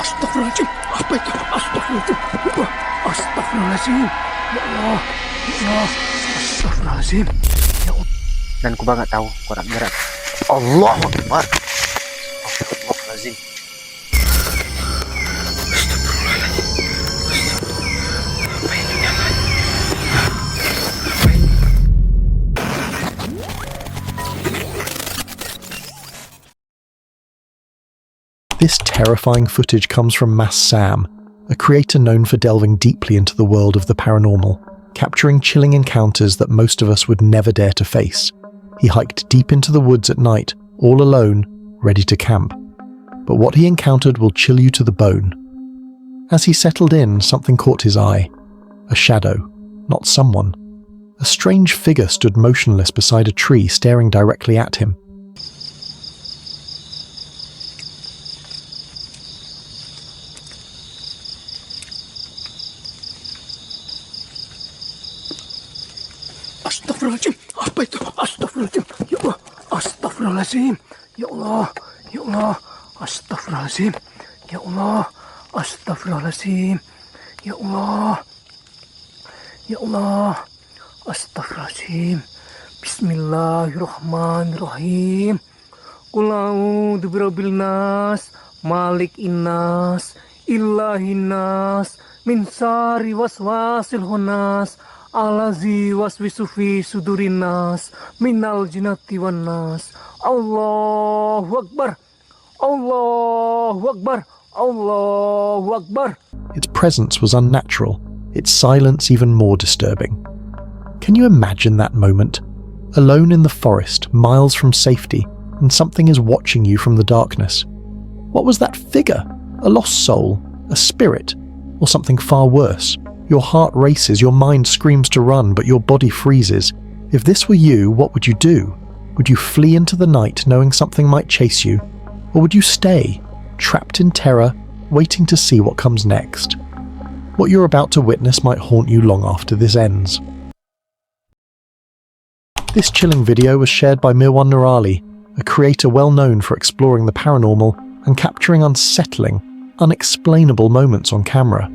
Astagfirullahaladzim. Apa itu? Astagfirullahaladzim. Ya Allah. Astagfirullahaladzim. Ya Allah. Ya Allah. Astagfirullahaladzim. Ya Allah. Dan ku ba nggak tahu kurang berat. Allah Akbar. Astagfirullahaladzim. This terrifying footage comes from Mas Sam, a creator known for delving deeply into the world of the paranormal, capturing chilling encounters that most of us would never dare to face. He hiked deep into the woods at night, all alone, ready to camp. But what he encountered will chill you to the bone. As he settled in, something caught his eye. A shadow, not someone. A strange figure stood motionless beside a tree, staring directly at him. Astagfirullahaladzim. Apa itu? Astagfirullahaladzim. Ya Allah. Astagfirullahaladzim. Ya Allah. Ya Allah. Astagfirullahaladzim. Ya Allah. Astagfirullahaladzim. Ya Allah. Ya Allah. Astagfirullahaladzim. Bismillahirrahmanirrahim. Qul a'udzu birabbil nas, malikin nas, ilahin nas, min syarri waswasil khannas. Alazi waswisu fi sudurin nas minal jinnati wan nas. Allahu Akbar. Allahu Akbar. Allahu Akbar. Its presence was unnatural, its silence even more disturbing. Can you imagine that moment? Alone in the forest, miles from safety, and something is watching you from the darkness. What was that figure? A lost soul? A spirit? Or something far worse? Your heart races, your mind screams to run, but your body freezes. If this were you, what would you do? Would you flee into the night knowing something might chase you? Or would you stay, trapped in terror, waiting to see what comes next? What you're about to witness might haunt you long after this ends. This chilling video was shared by Mirwan Nurali, a creator well known for exploring the paranormal and capturing unsettling, unexplainable moments on camera.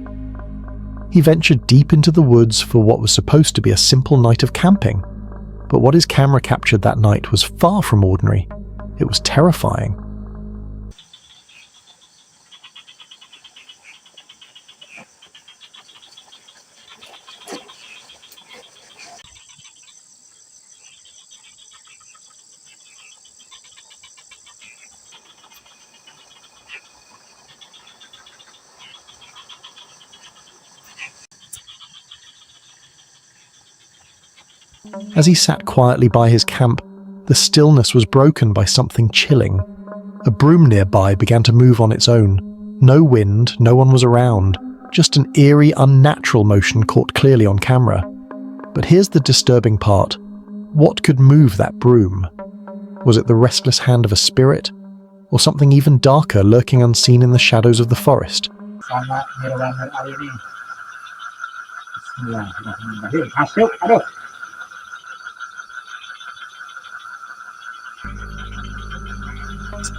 He ventured deep into the woods for what was supposed to be a simple night of camping. But what his camera captured that night was far from ordinary. It was terrifying. As he sat quietly by his camp, the stillness was broken by something chilling. A broom nearby began to move on its own. No wind, no one was around, just an eerie, unnatural motion caught clearly on camera. But here's the disturbing part. What could move that broom? Was it the restless hand of a spirit? Or something even darker lurking unseen in the shadows of the forest?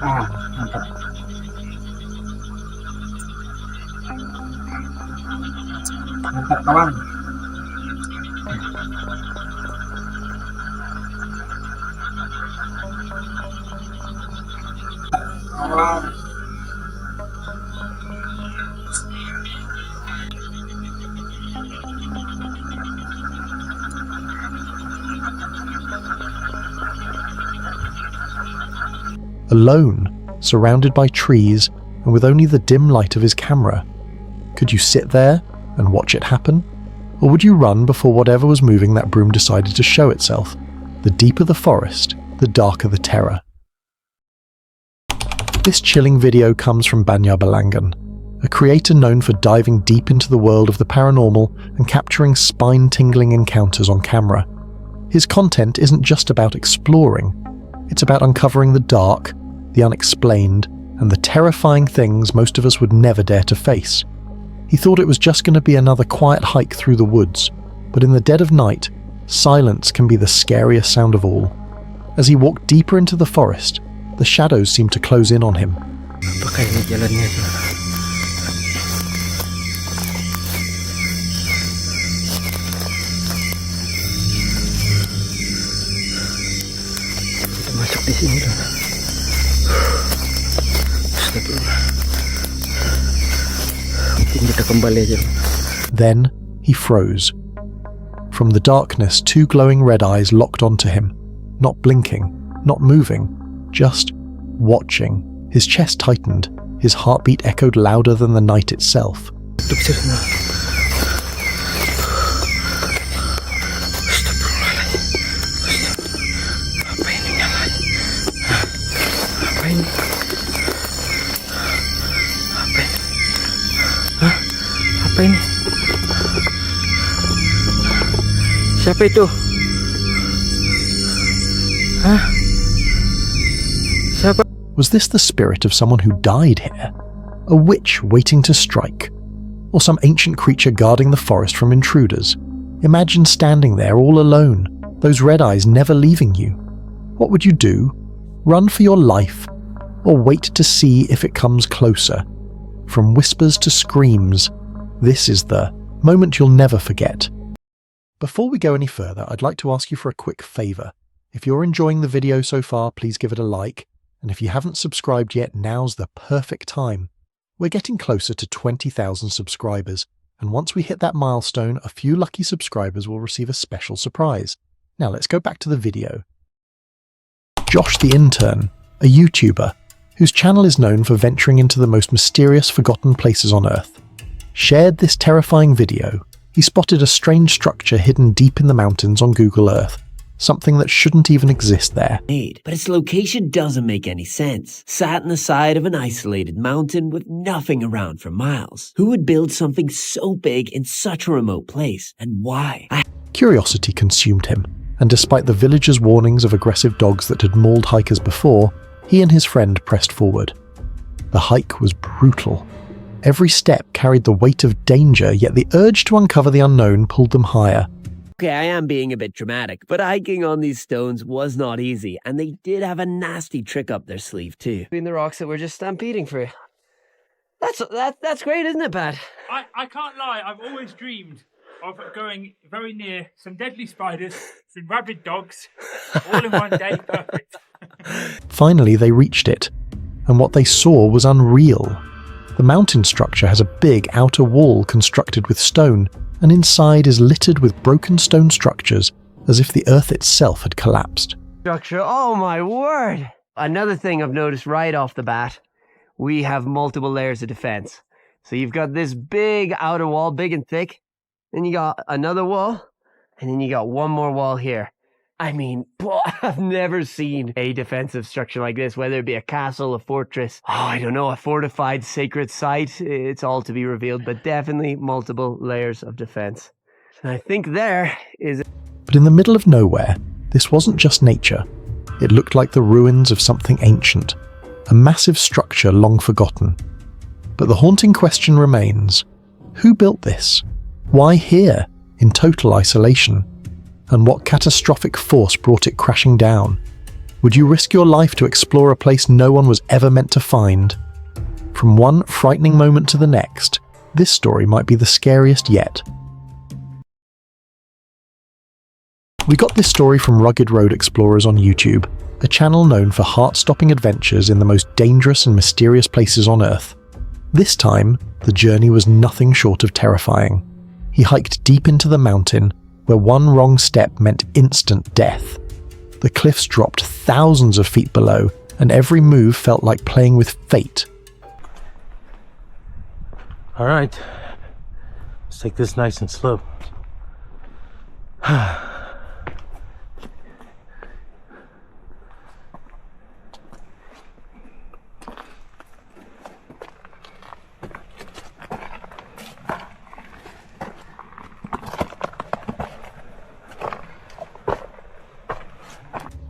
Mantap. Mantap kawan. Alone, surrounded by trees, and with only the dim light of his camera. Could you sit there and watch it happen? Or would you run before whatever was moving that broom decided to show itself? The deeper the forest, the darker the terror. This chilling video comes from Banya Balangan, a creator known for diving deep into the world of the paranormal and capturing spine-tingling encounters on camera. His content isn't just about exploring, it's about uncovering the dark, the unexplained, and the terrifying things most of us would never dare to face. He thought it was just going to be another quiet hike through the woods, but in the dead of night, silence can be the scariest sound of all. As he walked deeper into the forest, the shadows seemed to close in on him. Apakah ini jalannya? masuk di sini tuh. Astagfirullah. Mungkin kita kembali aja. Then he froze. From the darkness, two glowing red eyes locked onto him, not blinking, not moving, just watching. His chest tightened, his heartbeat echoed louder than the night itself. Apa ini? Siapa itu? Hah? Siapa? Was this the spirit of someone who died here? A witch waiting to strike? Or some ancient creature guarding the forest from intruders? Imagine standing there all alone, those red eyes never leaving you. What would you do? Run for your life? Or wait to see if it comes closer? From whispers to screams, this is the moment you'll never forget. Before we go any further, I'd like to ask you for a quick favour. If you're enjoying the video so far, please give it a like. And if you haven't subscribed yet, now's the perfect time. We're getting closer to 20,000 subscribers, and once we hit that milestone, a few lucky subscribers will receive a special surprise. Now let's go back to the video. Josh the Intern, a YouTuber, whose channel is known for venturing into the most mysterious forgotten places on Earth, shared this terrifying video. He spotted a strange structure hidden deep in the mountains on Google Earth, something that shouldn't even exist there. But its location doesn't make any sense. Sat in the side of an isolated mountain with nothing around for miles. Who would build something so big in such a remote place, and why? Curiosity consumed him, and despite the villagers' warnings of aggressive dogs that had mauled hikers before, he and his friend pressed forward. The hike was brutal. Every step carried the weight of danger, yet the urge to uncover the unknown pulled them higher. Okay, I am being a bit dramatic, but hiking on these stones was not easy, and they did have a nasty trick up their sleeve too. Between the rocks that we're just stampeding through. That's great, isn't it, Pat? I can't lie, I've always dreamed of going very near some deadly spiders, some rabid dogs, all in one day. Perfect. Finally, they reached it, and what they saw was unreal. The mountain structure has a big outer wall constructed with stone, and inside is littered with broken stone structures, as if the earth itself had collapsed. Structure, oh my word! Another thing I've noticed right off the bat, we have multiple layers of defense. So you've got this big outer wall, big and thick, then you got another wall, and then you got one more wall here. I mean, I've never seen a defensive structure like this, whether it be a castle, a fortress, I don't know, a fortified sacred site. It's all to be revealed, but definitely multiple layers of defense. And I think there is... But in the middle of nowhere, this wasn't just nature. It looked like the ruins of something ancient, a massive structure long forgotten. But the haunting question remains, who built this? Why here, in total isolation? And what catastrophic force brought it crashing down? Would you risk your life to explore a place no one was ever meant to find? From one frightening moment to the next, this story might be the scariest yet. We got this story from Rugged Road Explorers on YouTube, a channel known for heart-stopping adventures in the most dangerous and mysterious places on Earth. This time, the journey was nothing short of terrifying. He hiked deep into the mountain, where one wrong step meant instant death. The cliffs dropped thousands of feet below, and every move felt like playing with fate. All right, let's take this nice and slow.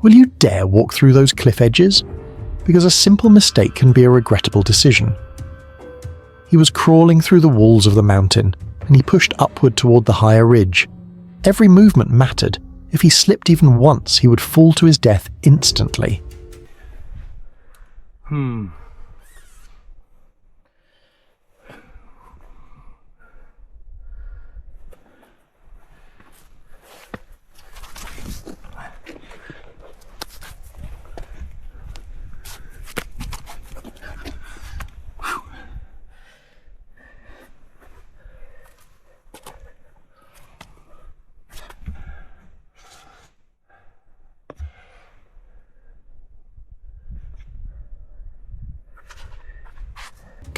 Will you dare walk through those cliff edges? Because a simple mistake can be a regrettable decision. He was crawling through the walls of the mountain, and he pushed upward toward the higher ridge. Every movement mattered. If he slipped even once, he would fall to his death instantly.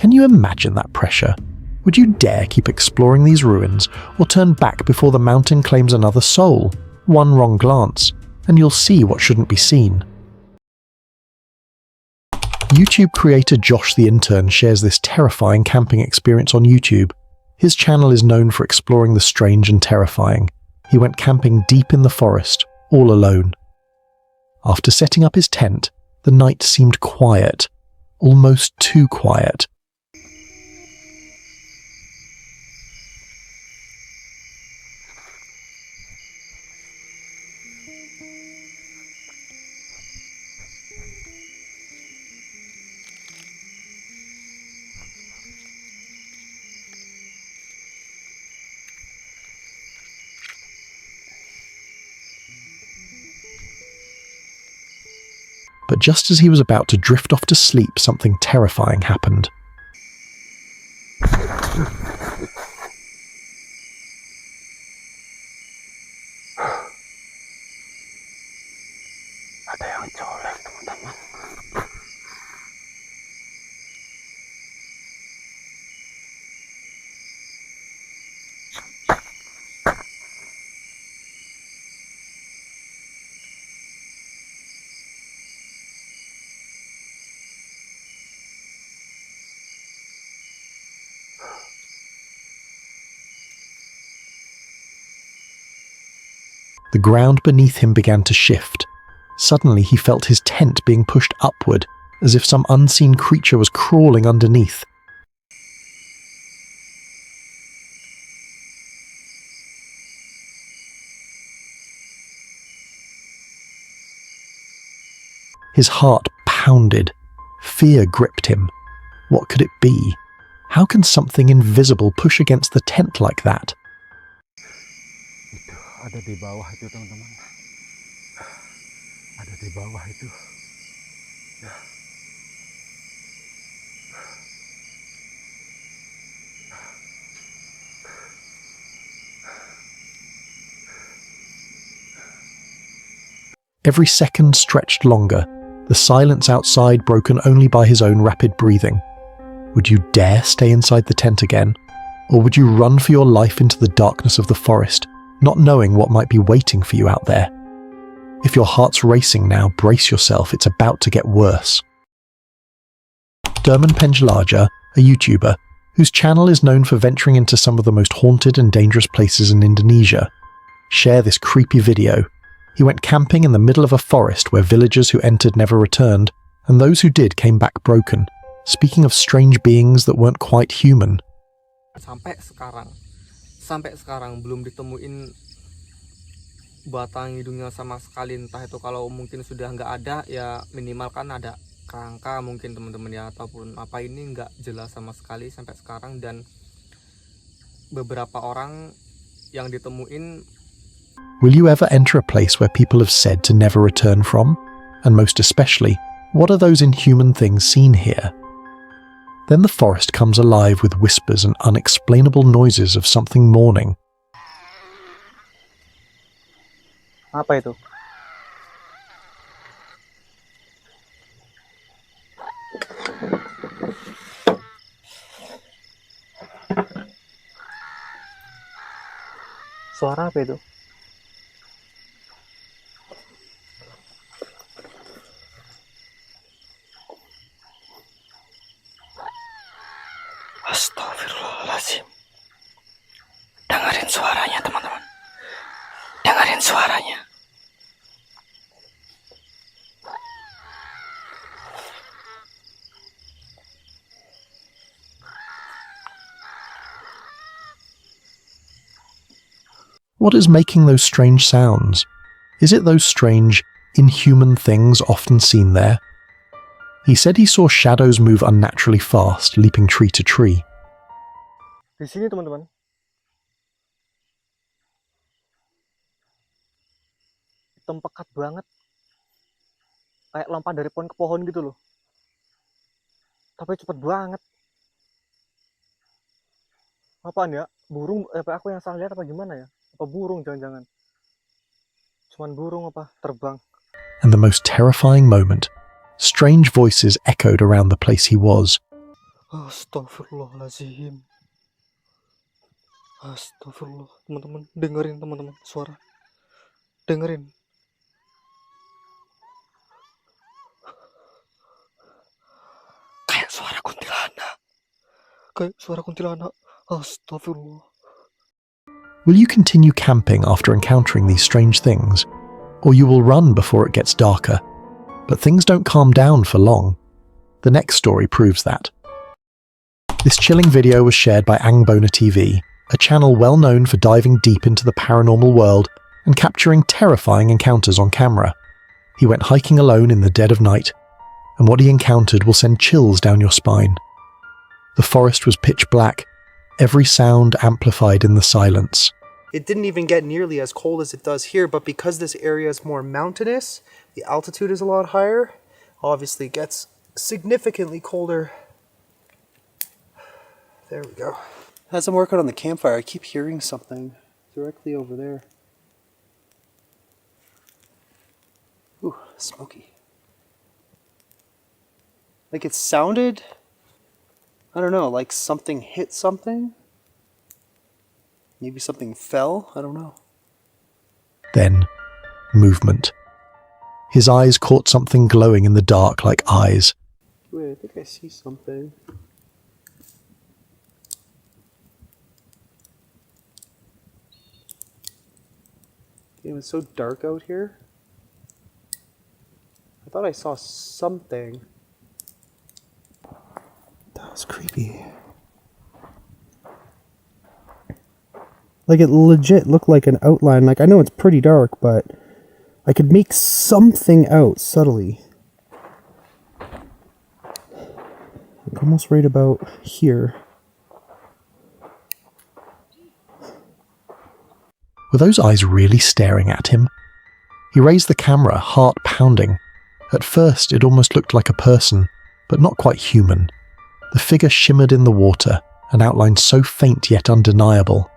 Can you imagine that pressure? Would you dare keep exploring these ruins, or turn back before the mountain claims another soul? One wrong glance, and you'll see what shouldn't be seen. YouTube creator Josh the Intern shares this terrifying camping experience on YouTube. His channel is known for exploring the strange and terrifying. He went camping deep in the forest, all alone. After setting up his tent, the night seemed quiet, almost too quiet. But just as he was about to drift off to sleep, something terrifying happened. Ada yang colek, teman-teman. The ground beneath him began to shift. Suddenly he felt his tent being pushed upward, as if some unseen creature was crawling underneath. His heart pounded. Fear gripped him. What could it be? How can something invisible push against the tent like that? Ada di bawah itu, teman-teman. Ada di bawah itu. Ya. Every second stretched longer, the silence outside broken only by his own rapid breathing. Would you dare stay inside the tent again? Or would you run for your life into the darkness of the forest, not knowing what might be waiting for you out there? If your heart's racing now, brace yourself, it's about to get worse. Derman Penjalaja, a YouTuber, whose channel is known for venturing into some of the most haunted and dangerous places in Indonesia, share this creepy video. He went camping in the middle of a forest where villagers who entered never returned, and those who did came back broken, speaking of strange beings that weren't quite human. Sampai sekarang belum ditemuin batang hidungnya sama sekali. Entah itu kalau mungkin sudah nggak ada, ya minimal kan ada kerangka mungkin teman-teman ya, ataupun apa, ini nggak jelas sama sekali sampai sekarang. Dan beberapa orang yang ditemuin. Will you ever enter a place where people have said to never return from? And most especially, what are those inhuman things seen here? Then the forest comes alive with whispers and unexplainable noises of something mourning. Apa itu? Suara apa itu? Astagfirullahaladzim. Dengerin suaranya, teman-teman. Dengerin suaranya. What is making those strange sounds? Is it those strange, inhuman things often seen there? He said he saw shadows move unnaturally fast, leaping tree to tree. Di sini, teman-teman. Hitam pekat banget. Kayak lompat dari pohon ke pohon gitu loh. Tapi cepet banget. Apaan ya? Burung? Apa aku yang salah lihat apa gimana ya? Apa burung jangan-jangan? Cuman burung apa? Terbang. And the most terrifying moment, strange voices echoed around the place he was. Astagfirullahaladzim. Astagfirullah. Teman-teman, dengerin teman-teman suara. Dengerin. Kayak suara kuntilanak. Kayak suara kuntilanak. Astagfirullah. Will you continue camping after encountering these strange things? Or you will run before it gets darker? But things don't calm down for long. The next story proves that. This chilling video was shared by Angbona TV, a channel well known for diving deep into the paranormal world and capturing terrifying encounters on camera. He went hiking alone in the dead of night, and what he encountered will send chills down your spine. The forest was pitch black, every sound amplified in the silence. It didn't even get nearly as cold as it does here, but because this area is more mountainous, the altitude is a lot higher, obviously it gets significantly colder. There we go. As I'm working on the campfire, I keep hearing something directly over there. Ooh, smoky. Like it sounded, I don't know, like something hit something. Maybe something fell, I don't know. Then, movement. His eyes caught something glowing in the dark like eyes. Wait, I think I see something. It was so dark out here. I thought I saw something. That was creepy. Like it legit looked like an outline. Like I know it's pretty dark, but I could make something out subtly. Like almost right about here. Were those eyes really staring at him? He raised the camera, heart pounding. At first, it almost looked like a person, but not quite human. The figure shimmered in the water, an outline so faint yet undeniable.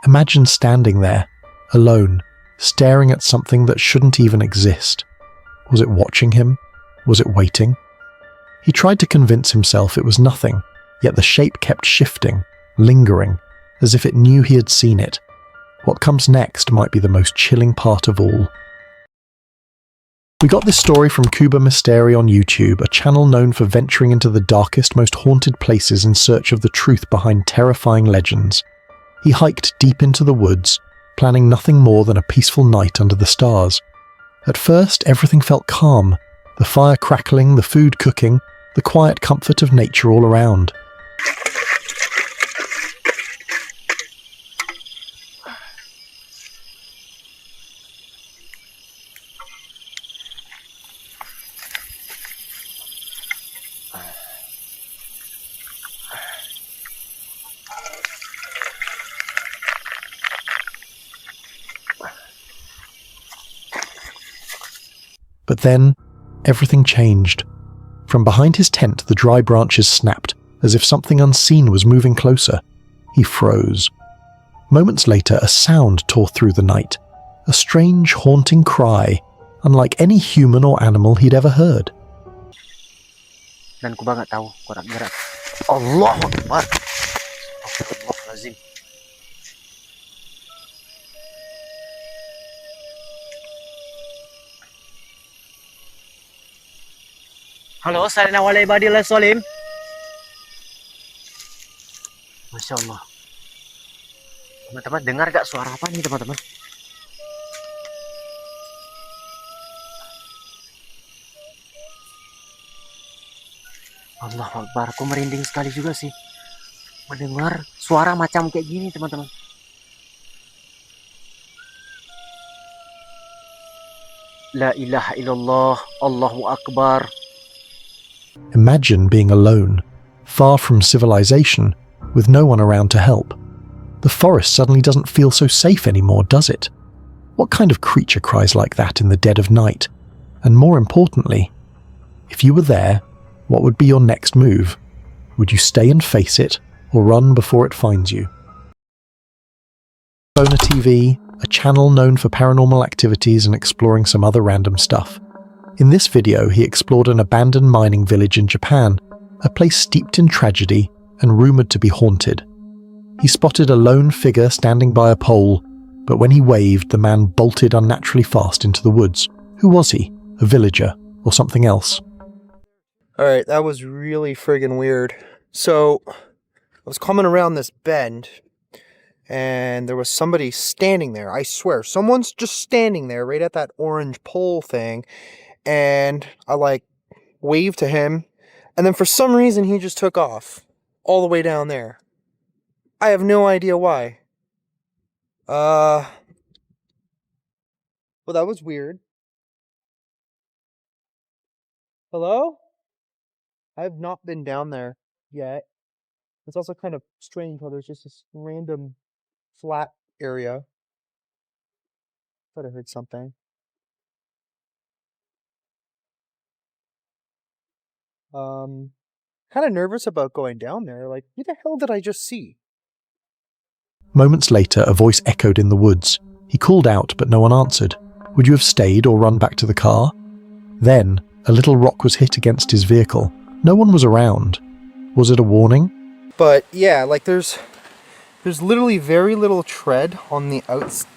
Imagine standing there, alone, staring at something that shouldn't even exist. Was it watching him? Was it waiting? He tried to convince himself it was nothing, yet the shape kept shifting, lingering, as if it knew he had seen it. What comes next might be the most chilling part of all. We got this story from Cuba Mystery on YouTube, a channel known for venturing into the darkest, most haunted places in search of the truth behind terrifying legends. He hiked deep into the woods, planning nothing more than a peaceful night under the stars. At first, everything felt calm, the fire crackling, the food cooking, the quiet comfort of nature all around. But then, everything changed. From behind his tent, the dry branches snapped, as if something unseen was moving closer. He froze. Moments later, a sound tore through the night. A strange, haunting cry, unlike any human or animal he'd ever heard. Dan ku ba nggak tahu gerak-gerak. Allahu Akbar. Astagfirullahaladzim. Halo, salina wala ibadillah solim. Masya Allah. Teman-teman, dengar gak suara apa nih teman-teman? Allahu Akbar, aku merinding sekali juga sih mendengar suara macam kayak gini teman-teman. La ilaha illallah, Allahu Akbar. Imagine being alone, far from civilization, with no one around to help. The forest suddenly doesn't feel so safe anymore, does it? What kind of creature cries like that in the dead of night? And more importantly, if you were there, what would be your next move? Would you stay and face it, or run before it finds you? Bona TV, a channel known for paranormal activities and exploring some other random stuff. In this video, he explored an abandoned mining village in Japan a place steeped in tragedy and rumoured to be haunted. He spotted a lone figure standing by a pole, but when he waved, the man bolted unnaturally fast into the woods. Who was he? A villager or something else? Alright, that was really friggin' weird. So, I was coming around this bend, and there was somebody standing there. I swear, someone's just standing there right at that orange pole thing, and I waved to him, and then for some reason he just took off all the way down there. I have no idea why. Well, that was weird. Hello? I have not been down there yet. It's also kind of strange how there's just this random flat area. Thought I heard something. Kind of nervous about going down there. Like, who the hell did I just see? Moments later, a voice echoed in the woods. He called out, but no one answered. Would you have stayed or run back to the car? Then, a little rock was hit against his vehicle. No one was around. Was it a warning? But yeah, like there's literally very little tread on the outs.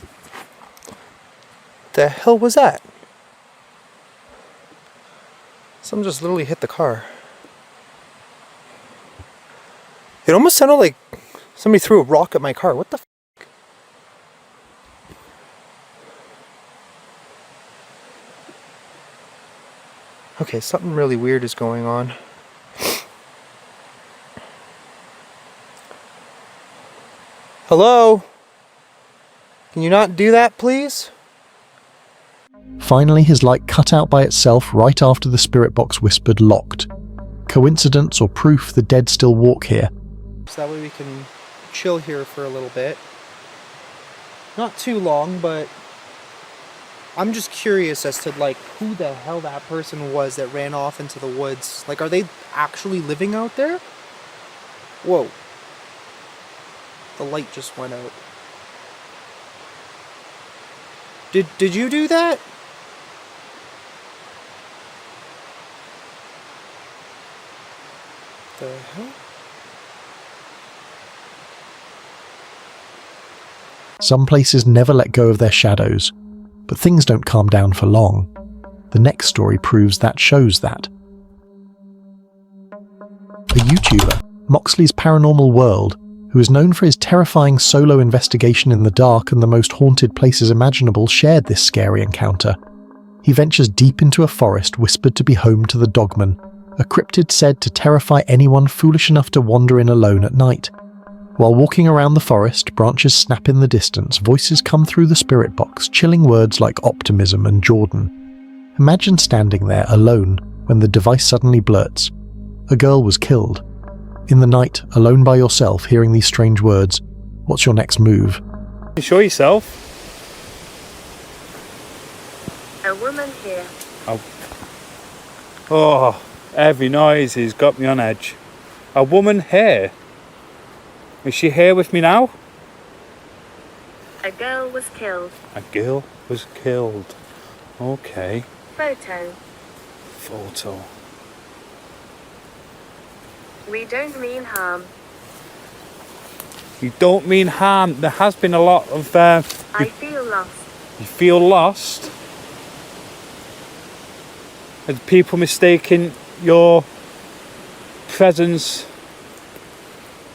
The hell was that? Someone just literally hit the car. It almost sounded like somebody threw a rock at my car. What the f***? Okay, something really weird is going on. Hello? Can you not do that, please? Finally, his light cut out by itself right after the spirit box whispered locked. Coincidence or proof the dead still walk here? So that way we can chill here for a little bit. Not too long, but I'm just curious as to who the hell that person was that ran off into the woods. Like, are they actually living out there? Whoa. The light just went out. Did you do that? The hell? Some places never let go of their shadows, but things don't calm down for long. The next story proves that shows that. A YouTuber, Moxley's Paranormal World, who is known for his terrifying solo investigation in the dark and the most haunted places imaginable, shared this scary encounter. He ventures deep into a forest whispered to be home to the Dogman, a cryptid said to terrify anyone foolish enough to wander in alone at night. While walking around the forest, branches snap in the distance, voices come through the spirit box, chilling words like optimism and Jordan. Imagine standing there alone when the device suddenly blurts. A girl was killed. In the night, alone by yourself, hearing these strange words, what's your next move? You show yourself. A woman here. Oh, every noise has got me on edge. A woman here. Is she here with me now? A girl was killed. A girl was killed. Okay. Photo. Photo. We don't mean harm. You don't mean harm. There has been a lot of... I feel lost. You feel lost? Are people mistaking your presence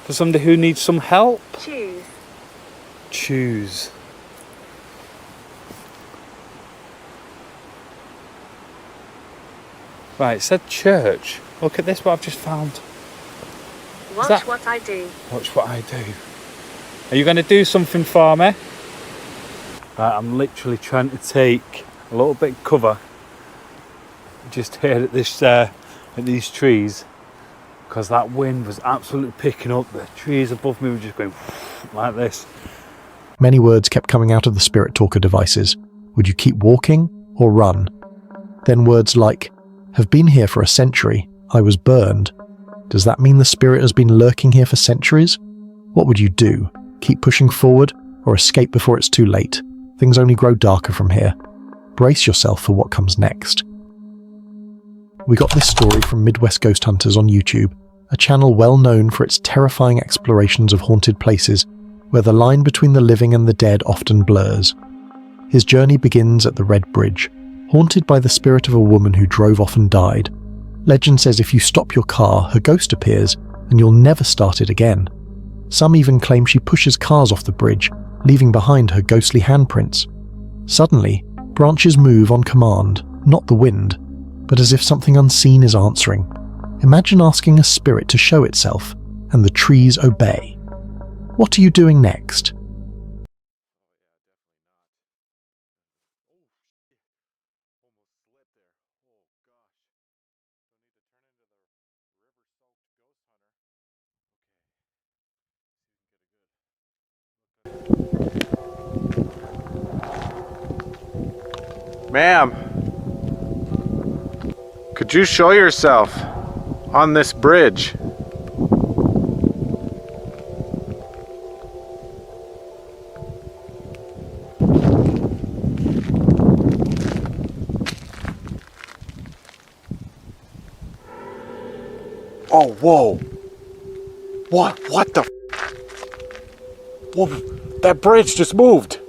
for somebody who needs some help? Choose. Right, it said church. Look at this, what I've just found. Watch what I do. Watch what I do. Are you going to do something for me? Right, I'm literally trying to take a little bit of cover just here at this at these trees, because that wind was absolutely picking up. The trees above me were just going like this. Many words kept coming out of the spirit talker devices. Would you keep walking or run? Then words like, have been here for a century, I was burned. Does that mean the spirit has been lurking here for centuries? What would you do? Keep pushing forward or escape before it's too late? Things only grow darker from here. Brace yourself for what comes next. We got this story from Midwest Ghost Hunters on YouTube, a channel well known for its terrifying explorations of haunted places, where the line between the living and the dead often blurs. His journey begins at the Red Bridge, haunted by the spirit of a woman who drove off and died. Legend says if you stop your car, her ghost appears, and you'll never start it again. Some even claim she pushes cars off the bridge, leaving behind her ghostly handprints. Suddenly, branches move on command, not the wind, but as if something unseen is answering. Imagine asking a spirit to show itself, and the trees obey. What are you doing next? Ma'am, could you show yourself on this bridge? Oh, whoa. What the Whoa, that bridge just moved.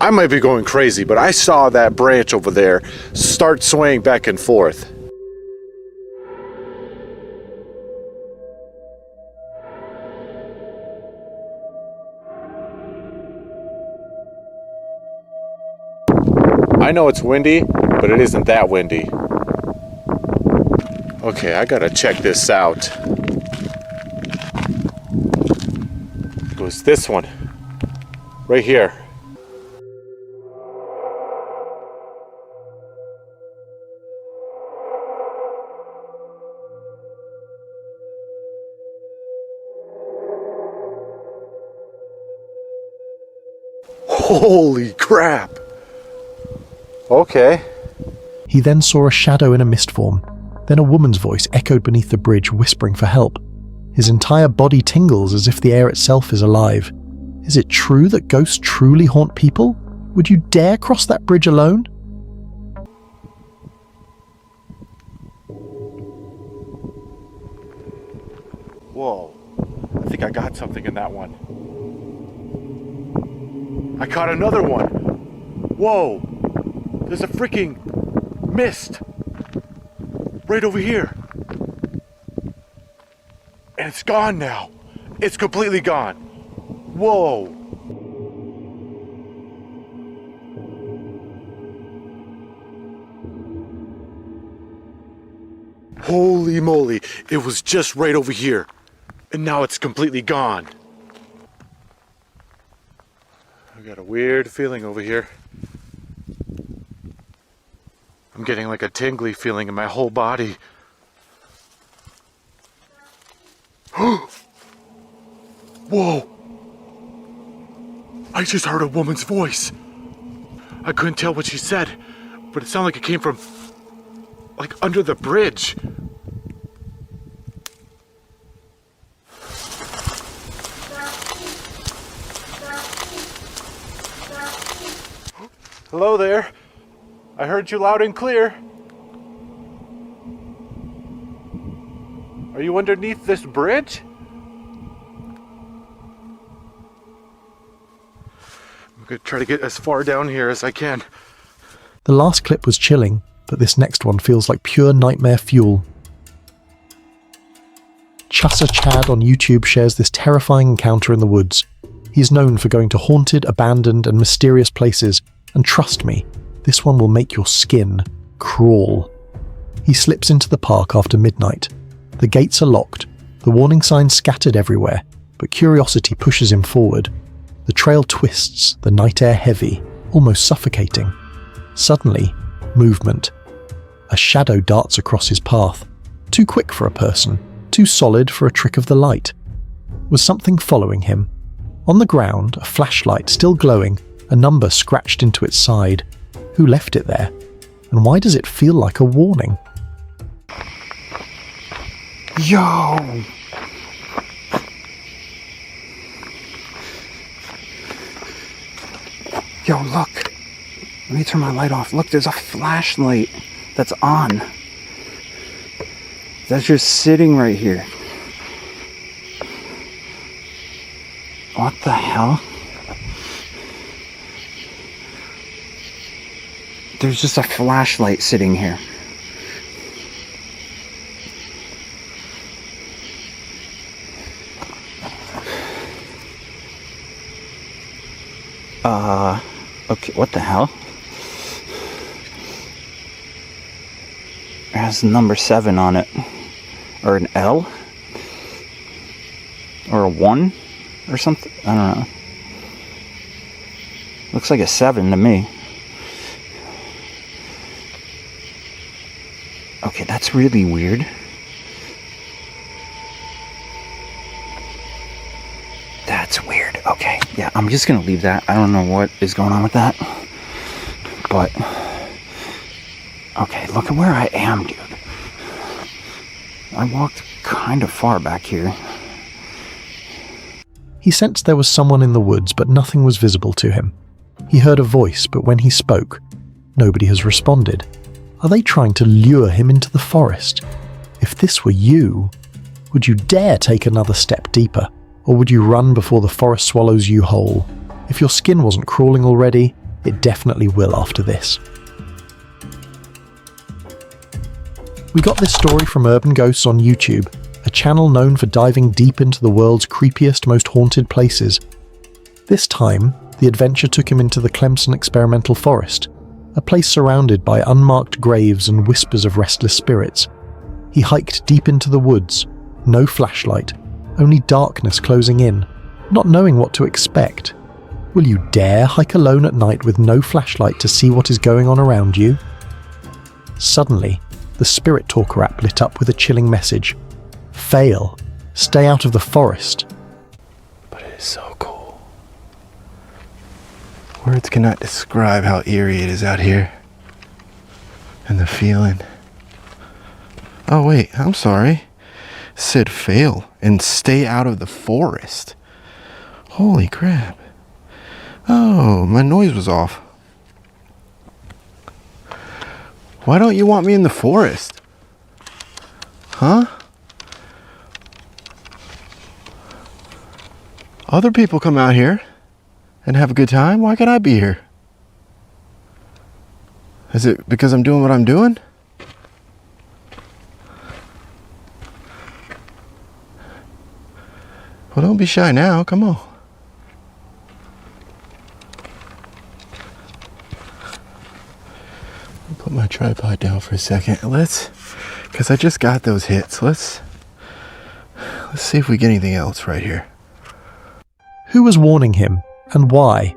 I might be going crazy, but I saw that branch over there start swaying back and forth. I know it's windy, but it isn't that windy. Okay, I gotta check this out. It was this one, right here. Holy crap! Okay. He then saw a shadow in a mist form. Then a woman's voice echoed beneath the bridge, whispering for help. His entire body tingles as if the air itself is alive. Is it true that ghosts truly haunt people? Would you dare cross that bridge alone? Whoa. I think I got something in that one. I caught another one. Whoa. There's a freaking mist right over here. And it's gone now. It's completely gone. Whoa. Holy moly. It was just right over here. And now it's completely gone. I got a weird feeling over here. I'm getting like a tingly feeling in my whole body. Whoa! I just heard a woman's voice. I couldn't tell what she said, but it sounded like it came from, like, under the bridge. Hello there. I heard you loud and clear. Are you underneath this bridge? I'm gonna try to get as far down here as I can. The last clip was chilling, but this next one feels like pure nightmare fuel. Chussa Chad on YouTube shares this terrifying encounter in the woods. He's known for going to haunted, abandoned, and mysterious places, and trust me, this one will make your skin crawl. He slips into the park after midnight. The gates are locked, the warning signs scattered everywhere, but curiosity pushes him forward. The trail twists, the night air heavy, almost suffocating. Suddenly, movement. A shadow darts across his path. Too quick for a person, too solid for a trick of the light. Was something following him? On the ground, a flashlight still glowing, a number scratched into its side. Who left it there? And why does it feel like a warning? Yo! Yo, look. Let me turn my light off. Look, there's a flashlight that's on. That's just sitting right here. What the hell? There's just a flashlight sitting here. Okay, what the hell? It has number 7 on it. Or an L? Or a 1? Or something? I don't know. Looks like a 7 to me. Okay, that's really weird. That's weird. Okay, yeah, I'm just gonna leave that. I don't know what is going on with that. But, okay, look at where I am, dude. I walked kind of far back here. He sensed there was someone in the woods, but nothing was visible to him. He heard a voice, but when he spoke, nobody has responded. Are they trying to lure him into the forest? If this were you, would you dare take another step deeper? Or would you run before the forest swallows you whole? If your skin wasn't crawling already, it definitely will after this. We got this story from Urban Ghosts on YouTube, a channel known for diving deep into the world's creepiest, most haunted places. This time, the adventure took him into the Clemson Experimental Forest, a place surrounded by unmarked graves and whispers of restless spirits. He hiked deep into the woods, no flashlight, only darkness closing in, not knowing what to expect. Will you dare hike alone at night with no flashlight to see what is going on around you? Suddenly, the Spirit Talker app lit up with a chilling message. Fail. Stay out of the forest. But it is so cool. Words cannot describe how eerie it is out here. And the feeling. Oh wait, I'm sorry. It said fail and stay out of the forest. Holy crap. Oh, my noise was off. Why don't you want me in the forest? Huh? Other people come out here and have a good time. Why can't I be here? Is it because I'm doing what I'm doing? Well, don't be shy now. Come on. I'll put my tripod down for a second. Because I just got those hits. Let's see if we get anything else right here. Who was warning him, and why?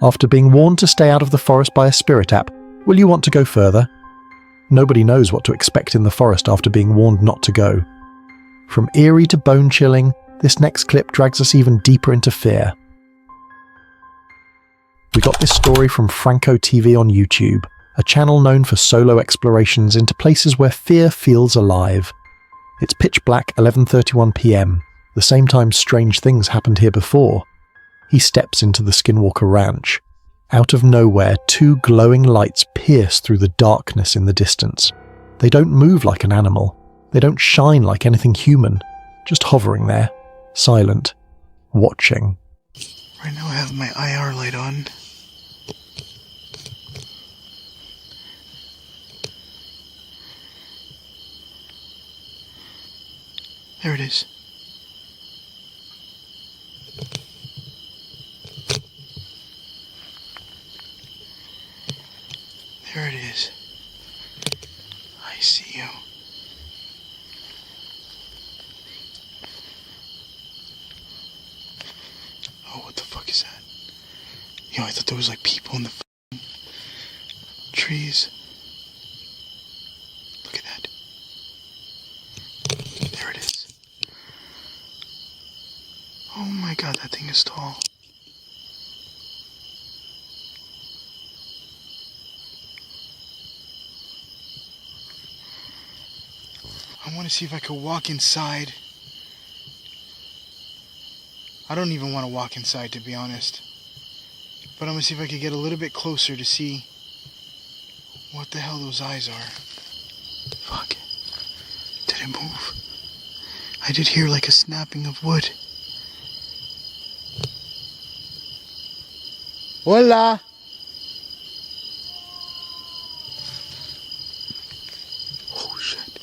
After being warned to stay out of the forest by a spirit app, will you want to go further? Nobody knows what to expect in the forest after being warned not to go. From eerie to bone-chilling, this next clip drags us even deeper into fear. We got this story from Franco TV on YouTube, a channel known for solo explorations into places where fear feels alive. It's pitch black 11:31 p.m, the same time strange things happened here before. He steps into the Skinwalker Ranch. Out of nowhere, 2 glowing lights pierce through the darkness in the distance. They don't move like an animal. They don't shine like anything human. Just hovering there, silent, watching. Right now I have my IR light on. There it is. There it is. I see you. Oh, what the fuck is that? Yo, I thought there was like people in the trees. Look at that. There it is. Oh my god, that thing is tall. I want to see if I could walk inside. I don't even want to walk inside, to be honest. But I'm going to see if I could get a little bit closer to see what the hell those eyes are. Fuck. Did it move? I did hear like a snapping of wood. Hola! Oh shit.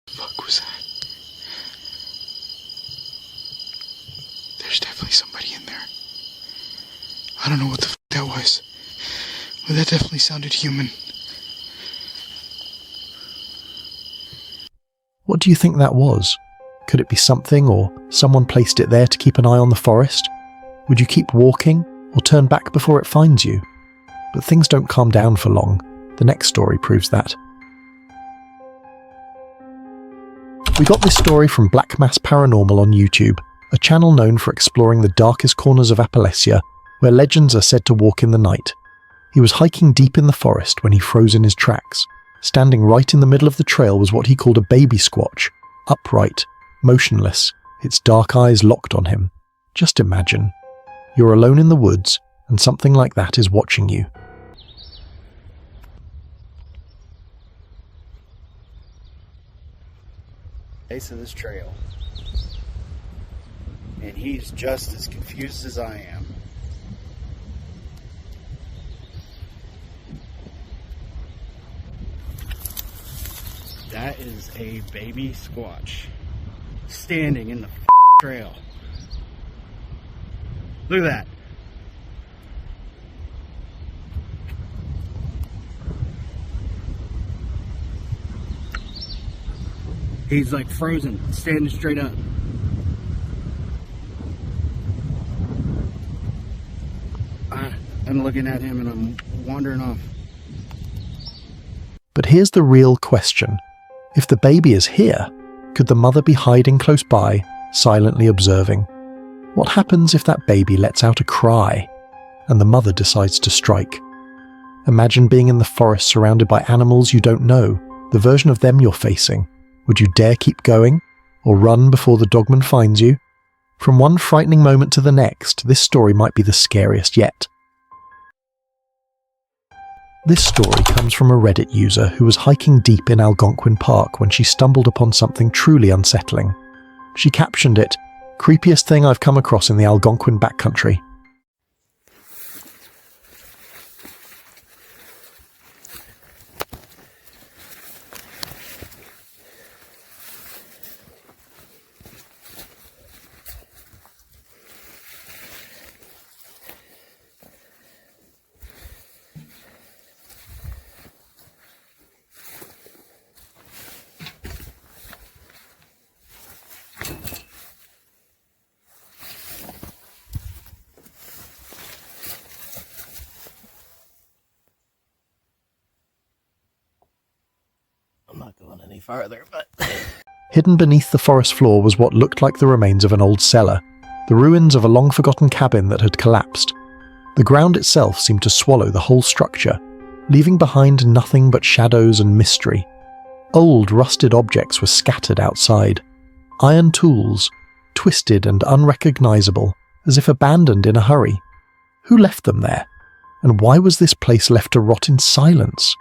Fuck was that? There's definitely somebody in there. I don't know what the fuck that was, but that definitely sounded human. What do you think that was? Could it be something, or someone placed it there to keep an eye on the forest? Would you keep walking, or turn back before it finds you? But things don't calm down for long. The next story proves that. We got this story from Black Mass Paranormal on YouTube, a channel known for exploring the darkest corners of Appalachia, where legends are said to walk in the night. He was hiking deep in the forest when he froze in his tracks. Standing right in the middle of the trail was what he called a baby squatch, upright, motionless, its dark eyes locked on him. Just imagine. You're alone in the woods, and something like that is watching you. Base of this trail, and he's just as confused as I am. That is a baby squatch standing in the trail. Look at that. He's like frozen, standing straight up. I'm looking at him and I'm wandering off. But here's the real question. If the baby is here, could the mother be hiding close by, silently observing? What happens if that baby lets out a cry, and the mother decides to strike? Imagine being in the forest surrounded by animals you don't know, the version of them you're facing. Would you dare keep going, or run before the dogman finds you? From one frightening moment to the next, this story might be the scariest yet. This story comes from a Reddit user who was hiking deep in Algonquin Park when she stumbled upon something truly unsettling. She captioned it, "Creepiest thing I've come across in the Algonquin backcountry." I'm not going any farther, but... Hidden beneath the forest floor was what looked like the remains of an old cellar, the ruins of a long-forgotten cabin that had collapsed. The ground itself seemed to swallow the whole structure, leaving behind nothing but shadows and mystery. Old, rusted objects were scattered outside. Iron tools, twisted and unrecognizable, as if abandoned in a hurry. Who left them there? And why was this place left to rot in silence?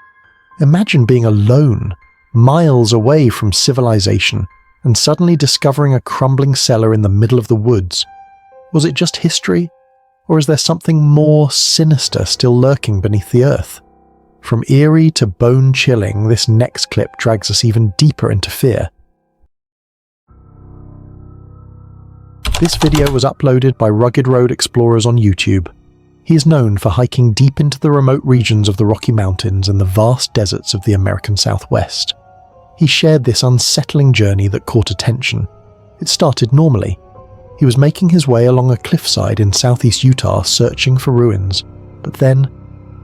Imagine being alone, miles away from civilization, and suddenly discovering a crumbling cellar in the middle of the woods. Was it just history? Or is there something more sinister still lurking beneath the earth? From eerie to bone-chilling, this next clip drags us even deeper into fear. This video was uploaded by Rugged Road Explorers on YouTube. He is known for hiking deep into the remote regions of the Rocky Mountains and the vast deserts of the American Southwest. He shared this unsettling journey that caught attention. It started normally. He was making his way along a cliffside in southeast Utah searching for ruins, but then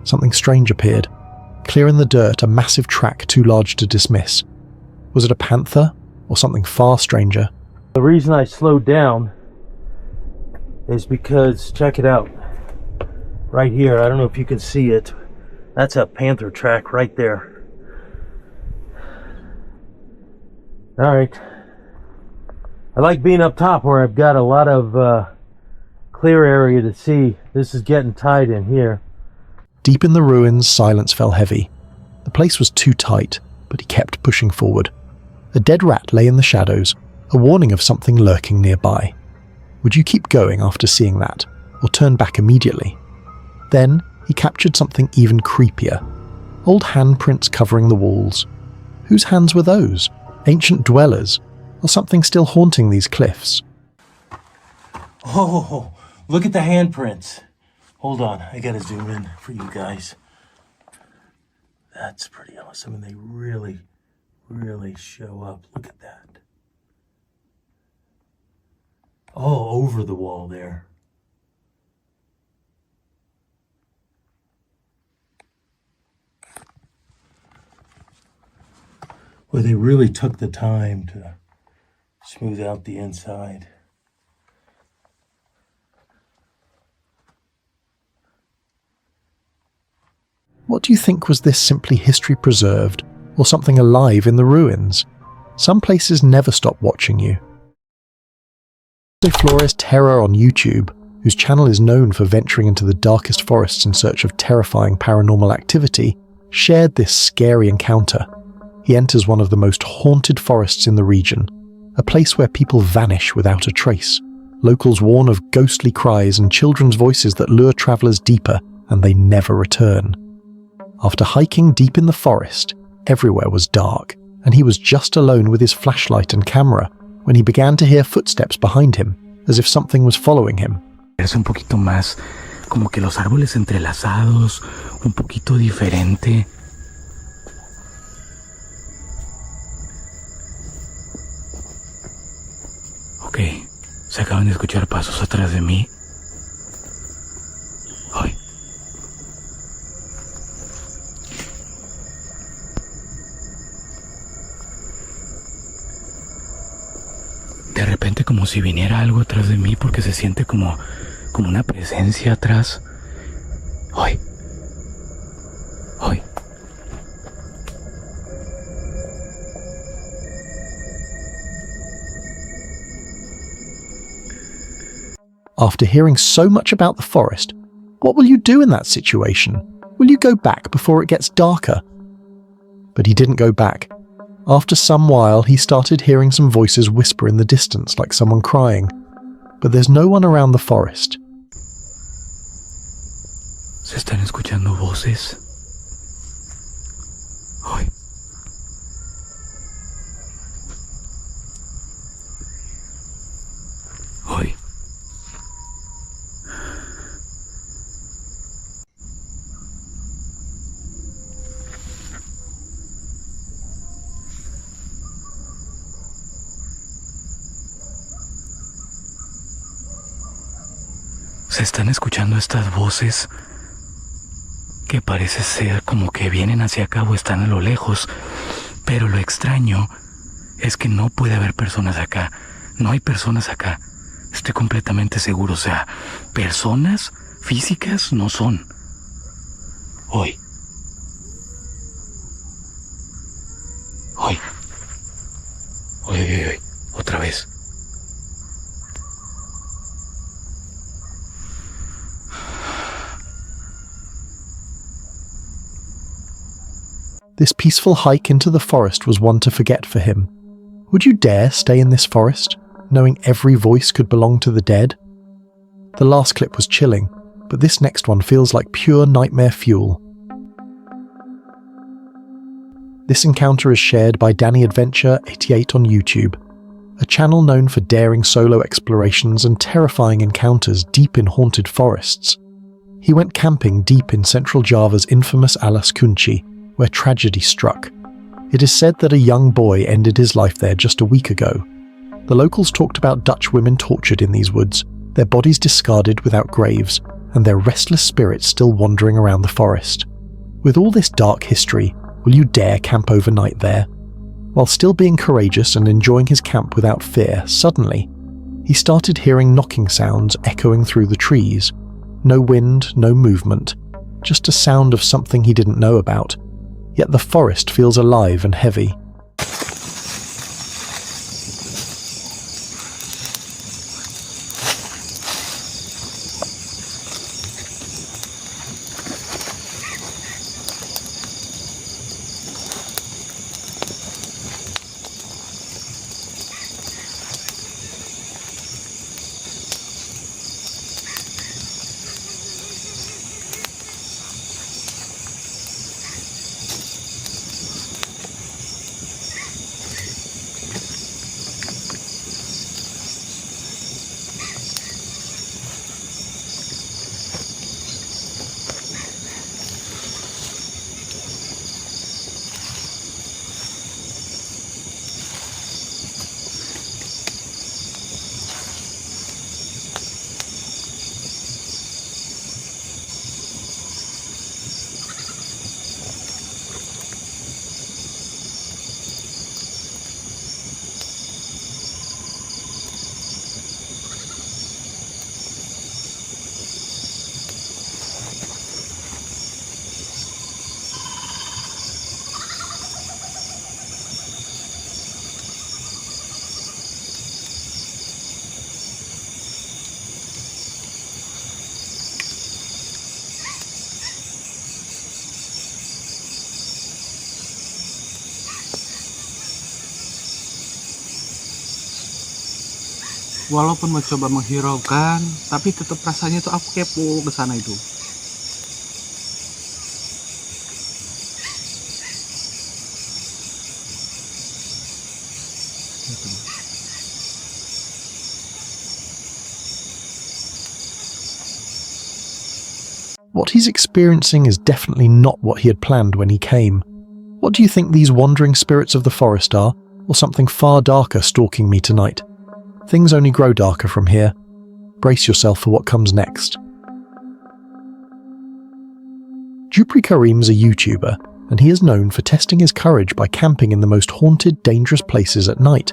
something strange appeared. Clear in the dirt, a massive track too large to dismiss. Was it a panther or something far stranger? The reason I slowed down is because, check it out, right here, I don't know if you can see it, that's a panther track right there. Alright, I like being up top where I've got a lot of clear area to see. This is getting tight in here. Deep in the ruins, silence fell heavy. The place was too tight, but he kept pushing forward. A dead rat lay in the shadows, a warning of something lurking nearby. Would you keep going after seeing that, or turn back immediately? Then, he captured something even creepier. Old handprints covering the walls. Whose hands were those? Ancient dwellers? Or something still haunting these cliffs? Oh, look at the handprints. Hold on, I gotta zoom in for you guys. That's pretty awesome, and they really, really show up. Look at that. All over the wall there. Well, they really took the time to smooth out the inside. What do you think? Was this simply history preserved, or something alive in the ruins? Some places never stop watching you. Flores Terror on YouTube, whose channel is known for venturing into the darkest forests in search of terrifying paranormal activity, shared this scary encounter. He enters one of the most haunted forests in the region, a place where people vanish without a trace. Locals warn of ghostly cries and children's voices that lure travelers deeper, and they never return. After hiking deep in the forest, everywhere was dark, and he was just alone with his flashlight and camera when he began to hear footsteps behind him, as if something was following him. Es un poquito más como que los árboles entrelazados, un poquito diferente. Ok, se acaban de escuchar pasos atrás de mí. Ay. De repente como si viniera algo atrás de mí porque se siente como una presencia atrás. Ay. Ay. After hearing so much about the forest, what will you do in that situation? Will you go back before it gets darker? But he didn't go back. After some while, he started hearing some voices whisper in the distance like someone crying. But there's no one around the forest. Se están escuchando voces. Ay. Ay. Se están escuchando estas voces que parece ser como que vienen hacia acá o están a lo lejos, pero lo extraño es que no puede haber personas acá, no hay personas acá, estoy completamente seguro, o sea, personas físicas no son. Hoy. Hoy. Hoy, hoy, hoy, otra vez. This peaceful hike into the forest was one to forget for him. Would you dare stay in this forest, knowing every voice could belong to the dead? The last clip was chilling, but this next one feels like pure nightmare fuel. This encounter is shared by Danny Adventure 88 on YouTube, a channel known for daring solo explorations and terrifying encounters deep in haunted forests. He went camping deep in central Java's infamous Alas Kunci, where tragedy struck. It is said that a young boy ended his life there just a week ago. The locals talked about Dutch women tortured in these woods, their bodies discarded without graves, and their restless spirits still wandering around the forest. With all this dark history, will you dare camp overnight there? While still being courageous and enjoying his camp without fear, suddenly, he started hearing knocking sounds echoing through the trees. No wind, no movement, just a sound of something he didn't know about. Yet the forest feels alive and heavy. walaupun mencoba menghiraukan, tapi tetap rasanya tuh aku kepo ke sana itu. What he's experiencing is definitely not what he had planned when he came. What do you think these wandering spirits of the forest are, or something far darker stalking me tonight? Things only grow darker from here. Brace yourself for what comes next. Jupri Karim's a YouTuber, and he is known for testing his courage by camping in the most haunted, dangerous places at night.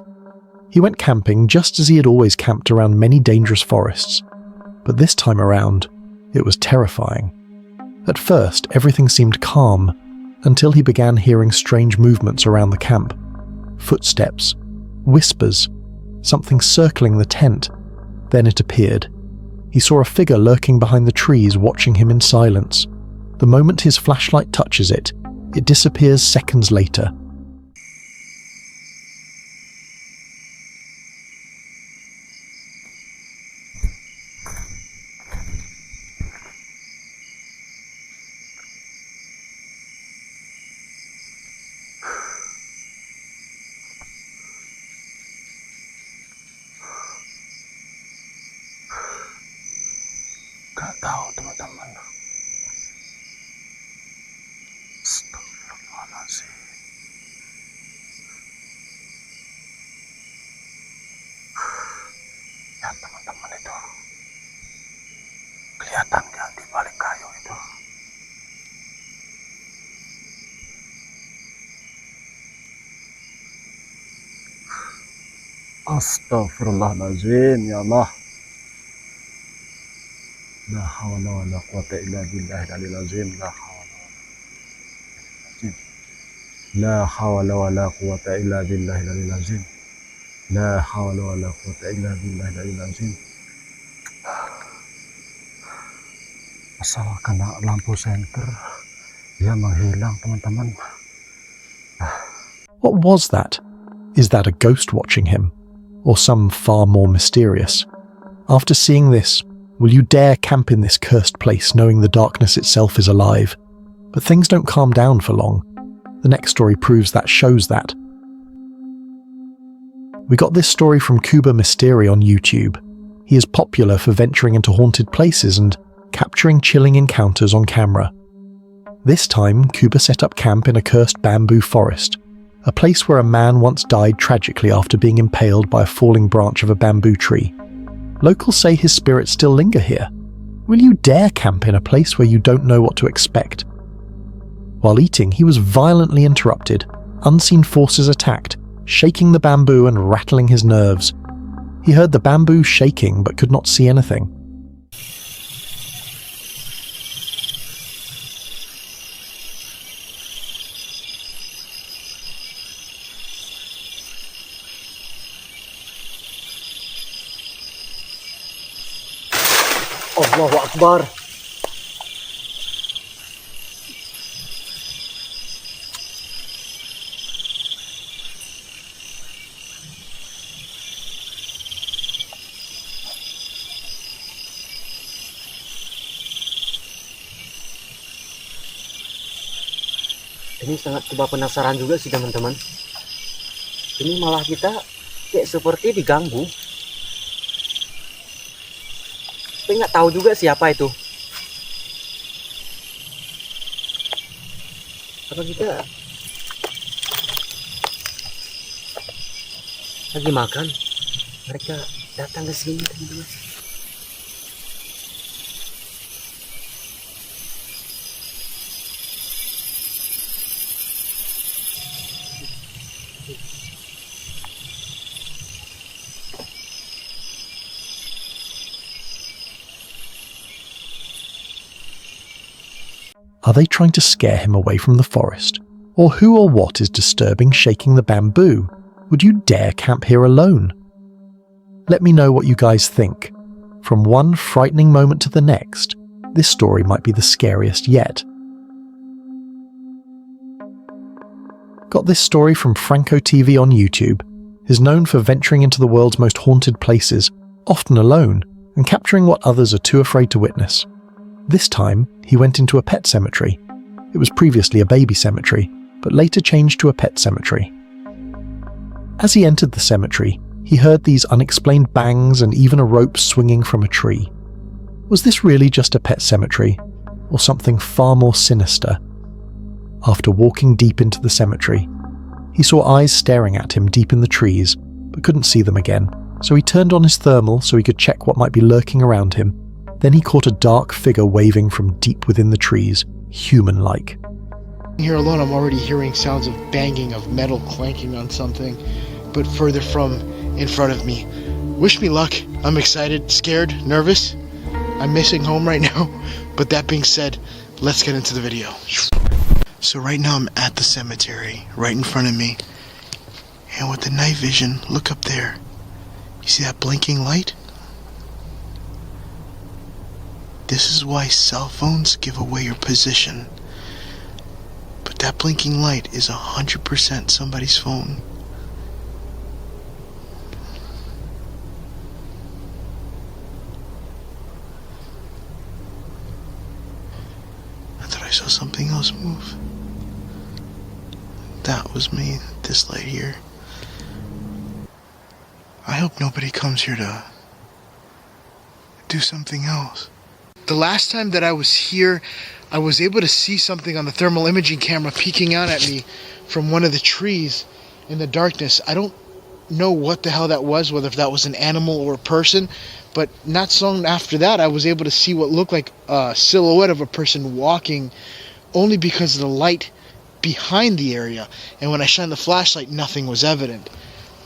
He went camping just as he had always camped around many dangerous forests. But this time around, it was terrifying. At first, everything seemed calm, until he began hearing strange movements around the camp. Footsteps, whispers, something circling the tent. Then it appeared. He saw a figure lurking behind the trees, watching him in silence. The moment his flashlight touches it, it disappears seconds later. Gak tahu teman-teman. Astagfirullahaladzim. Ya teman-teman itu. Kelihatan gak di balik kayu itu? Astagfirullahaladzim, ya Allah. La hawla wa la quwata illa billahi al-aliyyil azim. La hawla wa la quwata illa billahi al-aliyyil azim. La hawla wa la quwata illa billahi al-aliyyil azim. Asal kena lampu senter, dia menghilang teman-teman. What was that? Is that a ghost watching him? Or some far more mysterious? After seeing this, will you dare camp in this cursed place knowing the darkness itself is alive? But things don't calm down for long. The next story proves that shows that. We got this story from Kuba Mystery on YouTube. He is popular for venturing into haunted places and capturing chilling encounters on camera. This time, Kuba set up camp in a cursed bamboo forest, a place where a man once died tragically after being impaled by a falling branch of a bamboo tree. Locals say his spirits still linger here. Will you dare camp in a place where you don't know what to expect? While eating, he was violently interrupted. Unseen forces attacked, shaking the bamboo and rattling his nerves. He heard the bamboo shaking but could not see anything. Allahu Akbar. Ini sangat coba penasaran juga sih teman-teman. Ini malah kita kayak seperti diganggu. Tapi nggak tahu juga siapa itu. Apa kita lagi makan? Mereka datang ke sini teman-teman. Are they trying to scare him away from the forest? Or who or what is disturbing shaking the bamboo? Would you dare camp here alone? Let me know what you guys think. From one frightening moment to the next, this story might be the scariest yet. Got this story from Franco TV on YouTube. He's known for venturing into the world's most haunted places, often alone, and capturing what others are too afraid to witness. This time, he went into a pet cemetery. It was previously a baby cemetery, but later changed to a pet cemetery. As he entered the cemetery, he heard these unexplained bangs and even a rope swinging from a tree. Was this really just a pet cemetery, or something far more sinister? After walking deep into the cemetery, he saw eyes staring at him deep in the trees, but couldn't see them again, so he turned on his thermal so he could check what might be lurking around him. Then he caught a dark figure waving from deep within the trees, human-like. Here alone, I'm already hearing sounds of banging, of metal clanking on something, but further from in front of me. Wish me luck. I'm excited, scared, nervous. I'm missing home right now. But that being said, let's get into the video. So right now I'm at the cemetery, right in front of me. And with the night vision, look up there. You see that blinking light? This is why cell phones give away your position. But that blinking light is 100% somebody's phone. I thought I saw something else move. That was me, this light here. I hope nobody comes here to do something else. The last time that I was here, I was able to see something on the thermal imaging camera peeking out at me from one of the trees in the darkness. I don't know what the hell that was, whether if that was an animal or a person, but not so long after that, I was able to see what looked like a silhouette of a person walking, only because of the light behind the area. And when I shined the flashlight, nothing was evident.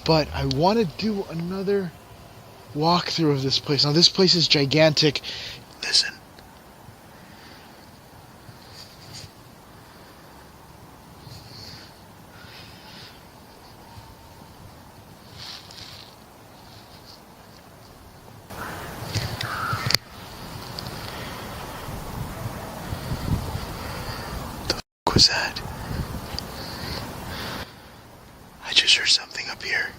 But I want to do another walkthrough of this place. Now, this place is gigantic. Listen. The fuck was that? I just heard something up here.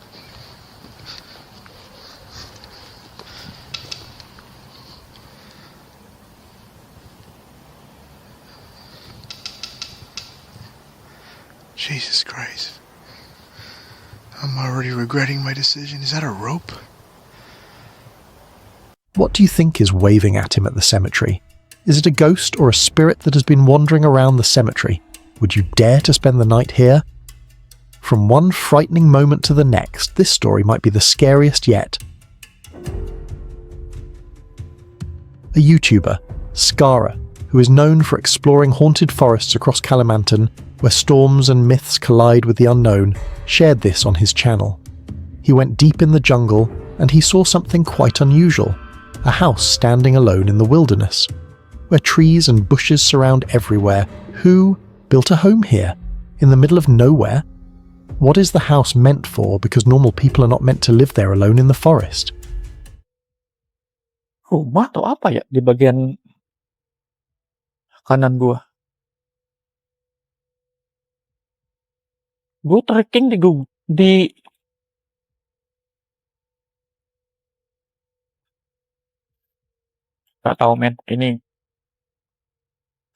Jesus Christ. I'm already regretting my decision. Is that a rope? What do you think is waving at him at the cemetery? Is it a ghost or a spirit that has been wandering around the cemetery? Would you dare to spend the night here? From one frightening moment to the next, this story might be the scariest yet. A YouTuber, Skara, who is known for exploring haunted forests across Kalimantan, where storms and myths collide with the unknown, shared this on his channel. He went deep in the jungle and he saw something quite unusual, a house standing alone in the wilderness, where trees and bushes surround everywhere. Who built a home here, in the middle of nowhere? What is the house meant for, because normal people are not meant to live there alone in the forest? Rumah atau apa ya di bagian kanan gua? Gua trekking di nggak tahu men, ini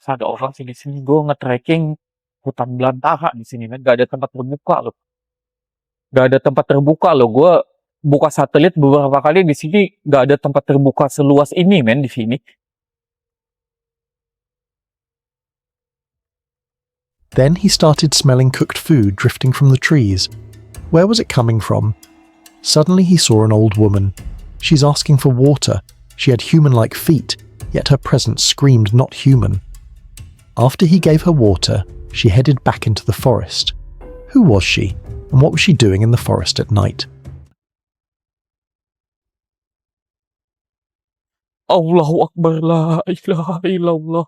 ada orang sini sini gua nge-trekking hutan belantara di sini men, gak ada tempat terbuka loh. Gak ada tempat terbuka loh. Gua buka satelit beberapa kali di sini, gak ada tempat terbuka seluas ini men di sini. Then he started smelling cooked food drifting from the trees. Where was it coming from? Suddenly he saw an old woman. She's asking for water. She had human-like feet, yet her presence screamed not human. After he gave her water, she headed back into the forest. Who was she, and what was she doing in the forest at night? Allahu Akbar, la ilaha illallah.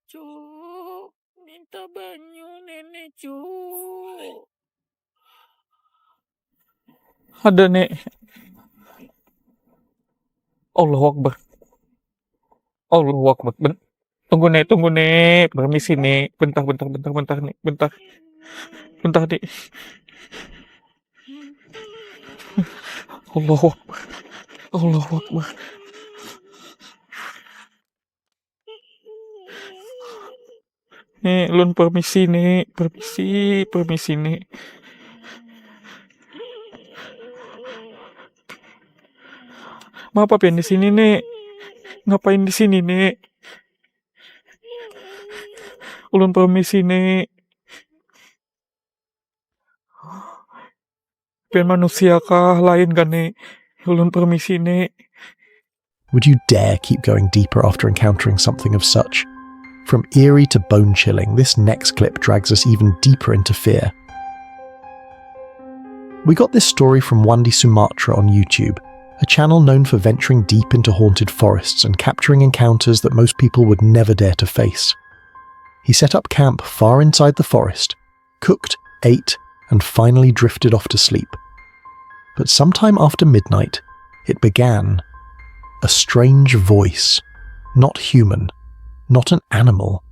Cuk, minta banyu nenek cuk. Ada nek. Allahu Akbar. Allahu Akbar. Tunggu nek. Permisi nek. Bentar nek. Bentar nek. Allahu Akbar. Allahu Akbar. Nih, Lun permisi nih. Permisi nih. Maaf apa yang di sini nih? Ngapain di sini nih? Ulun permisi nih. Pian manusia kah lain kan nih? Ulun permisi nih. Would you dare keep going deeper after encountering something of such? From eerie to bone-chilling, this next clip drags us even deeper into fear. We got this story from Wandi Sumatra on YouTube, a channel known for venturing deep into haunted forests and capturing encounters that most people would never dare to face. He set up camp far inside the forest, cooked, ate, and finally drifted off to sleep. But sometime after midnight, it began. A strange voice, not human, not an animal,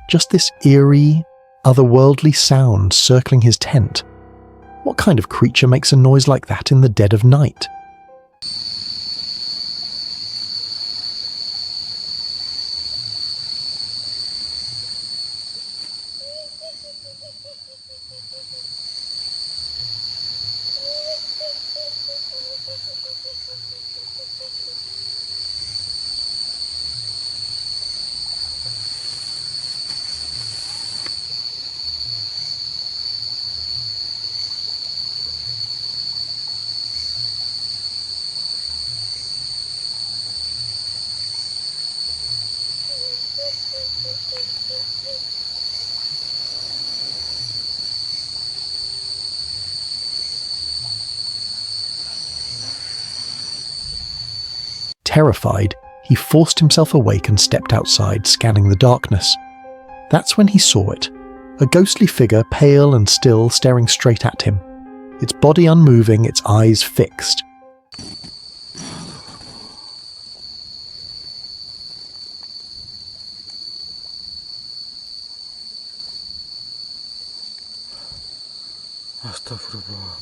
just this eerie, otherworldly sound circling his tent. What kind of creature makes a noise like that in the dead of night? Terrified, he forced himself awake and stepped outside, scanning the darkness. That's when he saw it, a ghostly figure, pale and still, staring straight at him, its body unmoving, its eyes fixed. Astagfirullah.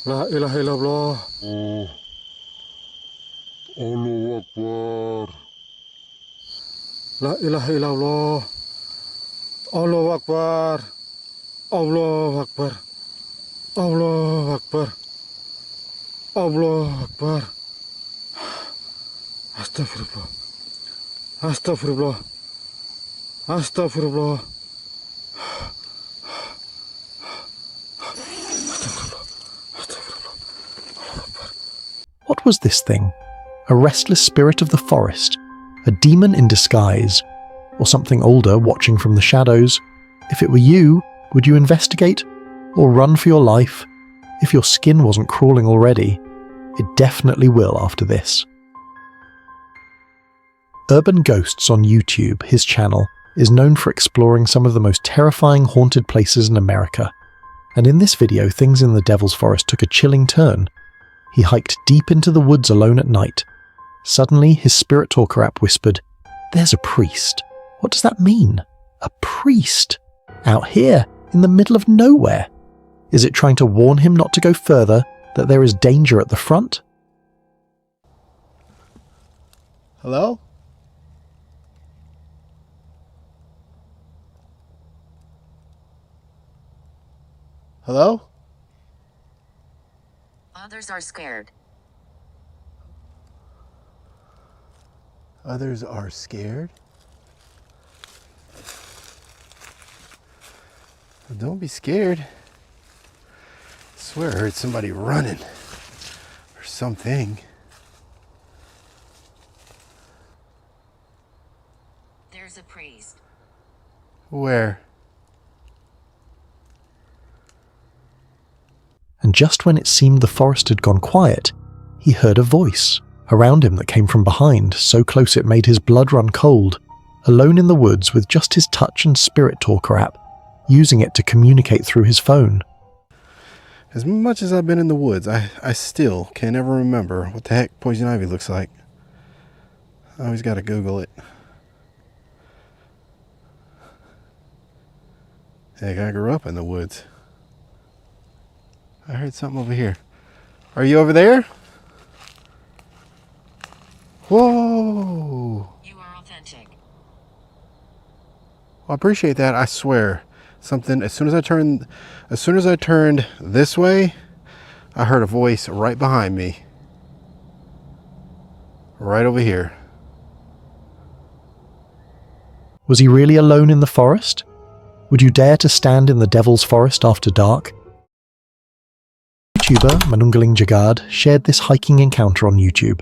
La ilaha illallah. Allahu Akbar. La ilaha illallah. Allahu Akbar. Allahu Akbar. Allahu Akbar. Allahu Akbar. Astagfirullah. Astagfirullah. Astagfirullah. What was this thing? A restless spirit of the forest? A demon in disguise? Or something older watching from the shadows? If it were you, would you investigate? Or run for your life? If your skin wasn't crawling already, it definitely will after this. Urban Ghosts on YouTube, his channel, is known for exploring some of the most terrifying haunted places in America. And in this video, things in the Devil's Forest took a chilling turn. He hiked deep into the woods alone at night. Suddenly, his spirit talker app whispered, "There's a priest." What does that mean? A priest? Out here, in the middle of nowhere? Is it trying to warn him not to go further, that there is danger at the front? Hello? Hello? Others are scared. Others are scared? Well, don't be scared. I swear I heard somebody running. Or something. There's a priest. Where? And just when it seemed the forest had gone quiet, he heard a voice around him that came from behind, so close it made his blood run cold, alone in the woods with just his touch and spirit talker app, using it to communicate through his phone. As much as I've been in the woods, I still can't ever remember what the heck poison ivy looks like. I always gotta Google it. Heck, I grew up in the woods. I heard something over here. Are you over there? Whoa. You are authentic. I appreciate that. I swear. Something as soon as I turned this way, I heard a voice right behind me. Right over here. Was he really alone in the forest? Would you dare to stand in the Devil's Forest after dark? YouTuber Manunggaling Jagad shared this hiking encounter on YouTube.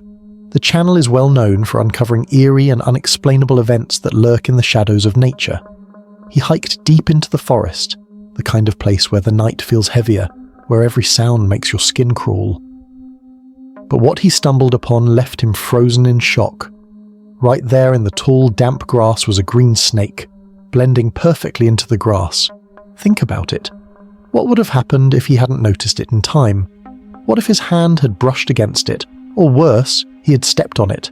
The channel is well known for uncovering eerie and unexplainable events that lurk in the shadows of nature. He hiked deep into the forest, the kind of place where the night feels heavier, where every sound makes your skin crawl. But what he stumbled upon left him frozen in shock. Right there in the tall, damp grass was a green snake, blending perfectly into the grass. Think about it. What would have happened if he hadn't noticed it in time? What if his hand had brushed against it, or worse, he had stepped on it?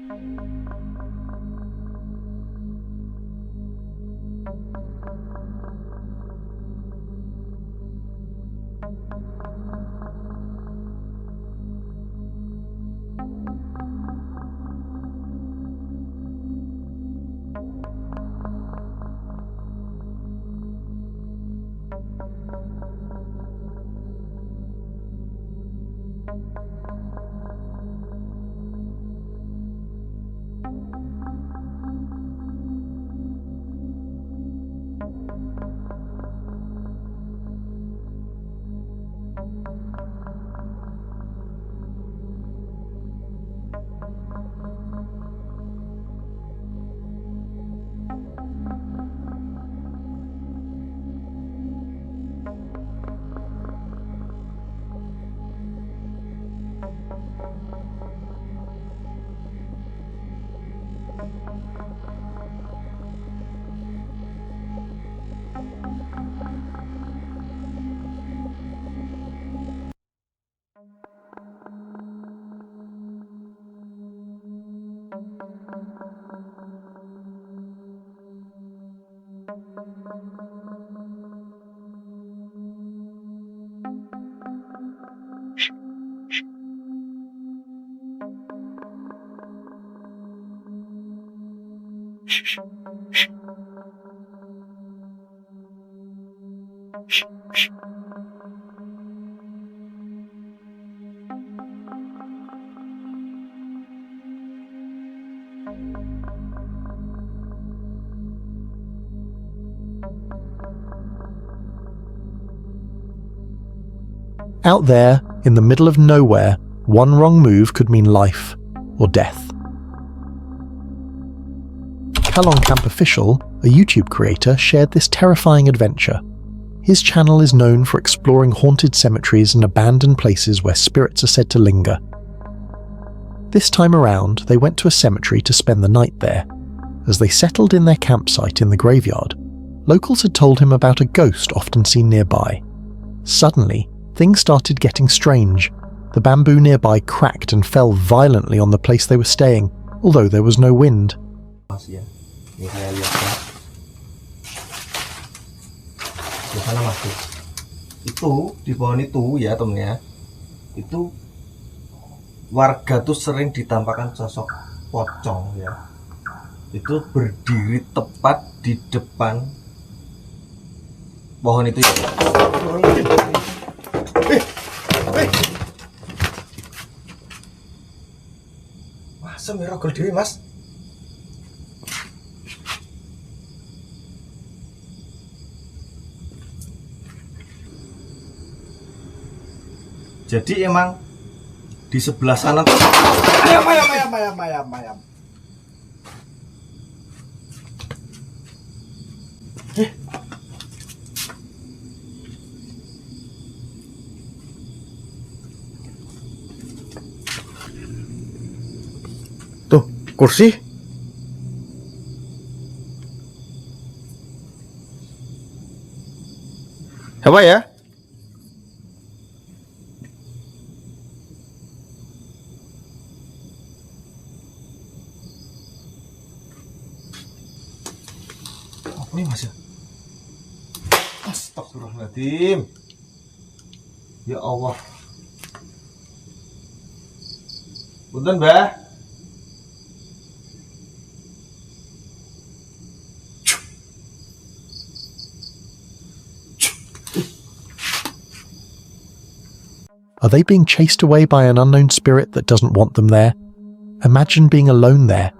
Out there, in the middle of nowhere, one wrong move could mean life or death. Kalong Camp Official, a YouTube creator, shared this terrifying adventure. His channel is known for exploring haunted cemeteries and abandoned places where spirits are said to linger. This time around, they went to a cemetery to spend the night there. As they settled in their campsite in the graveyard, locals had told him about a ghost often seen nearby. Suddenly, things started getting strange. The bamboo nearby cracked and fell violently on the place they were staying, although there was no wind. Ini saya lihat di sana mas tuh. Itu di pohon itu ya temennya, itu warga tuh sering ditampakkan sosok pocong ya. Itu berdiri tepat di depan pohon itu ya. Masa miragol dewi mas? Jadi emang di sebelah sana tuh ayam. Tuh, kursi. Apa ya? Ini mas ya. Astagfirullahaladzim. Ya Allah. Punten, Mbah. Are they being chased away by an unknown spirit that doesn't want them there? Imagine being alone there.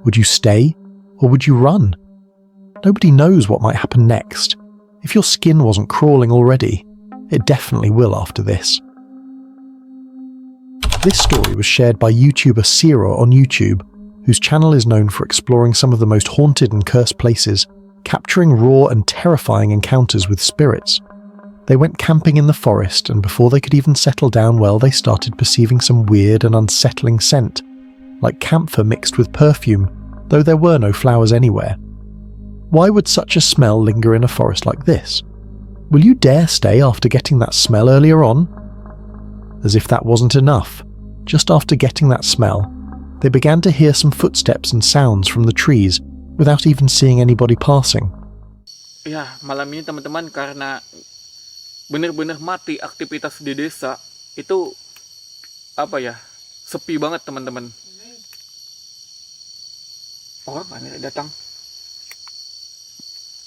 Would you stay, or would you run? Nobody knows what might happen next. If your skin wasn't crawling already, it definitely will after this. This story was shared by YouTuber Zero on YouTube, whose channel is known for exploring some of the most haunted and cursed places, capturing raw and terrifying encounters with spirits. They went camping in the forest, and before they could even settle down well, they started perceiving some weird and unsettling scent, like camphor mixed with perfume, though there were no flowers anywhere. Why would such a smell linger in a forest like this? Will you dare stay after getting that smell earlier on? As if that wasn't enough, just after getting that smell, they began to hear some footsteps and sounds from the trees without even seeing anybody passing. Ya, malam ini teman-teman, karena bener-bener mati aktivitas di desa, itu apa ya, sepi banget teman-teman. Orang mana datang?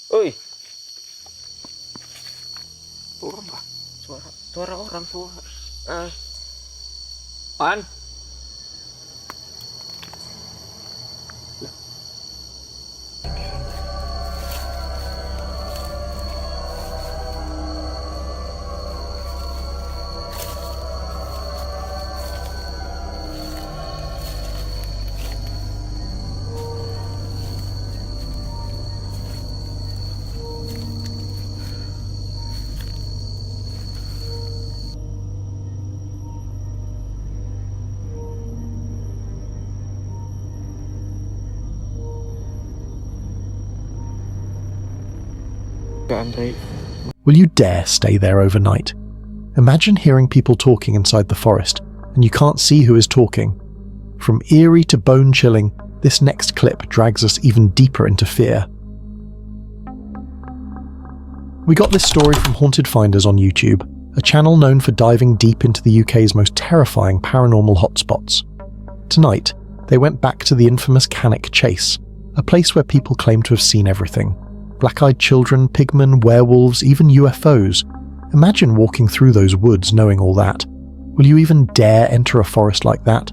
Oi, orang kah? Suara orang, Pan? Will you dare stay there overnight? Imagine hearing people talking inside the forest, and you can't see who is talking. From eerie to bone-chilling, this next clip drags us even deeper into fear. We got this story from Haunted Finders on YouTube, a channel known for diving deep into the UK's most terrifying paranormal hotspots. Tonight, they went back to the infamous Cannock Chase, a place where people claim to have seen everything. Black-eyed children, pigmen, werewolves, even UFOs. Imagine walking through those woods knowing all that. Will you even dare enter a forest like that?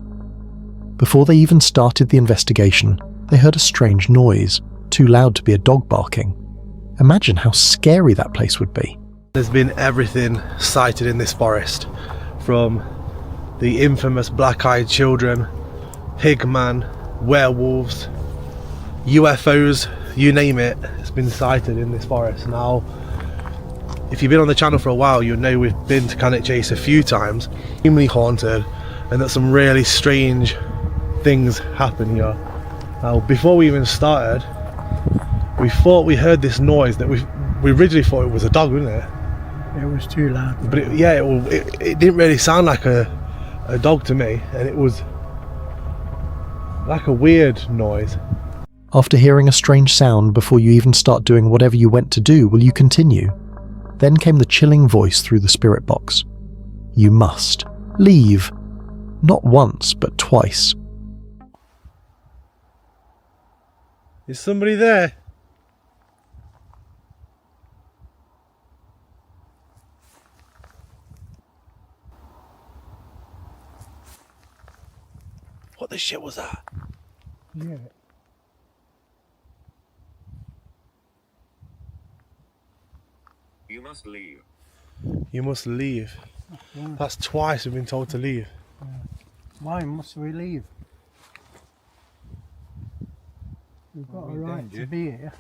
Before they even started the investigation, they heard a strange noise, too loud to be a dog barking. Imagine how scary that place would be. There's been everything sighted in this forest, from the infamous black-eyed children, pigman, werewolves, UFOs, you name it, it's been sighted in this forest. Now, if you've been on the channel for a while, you'll know we've been to Cannock Chase a few times, extremely haunted, and that some really strange things happen here. Now, before we even started, we thought we heard this noise that we originally thought it was a dog, wasn't it? It was too loud. But it didn't really sound like a dog to me, and it was like a weird noise. After hearing a strange sound before you even start doing whatever you went to do, will you continue? Then came the chilling voice through the spirit box. You must leave. Not once, but twice. Is somebody there? What the shit was that? Yeah. You must leave. You must leave. Yeah. That's twice we've been told to leave. Yeah. Why must we leave? We've got a right to be here.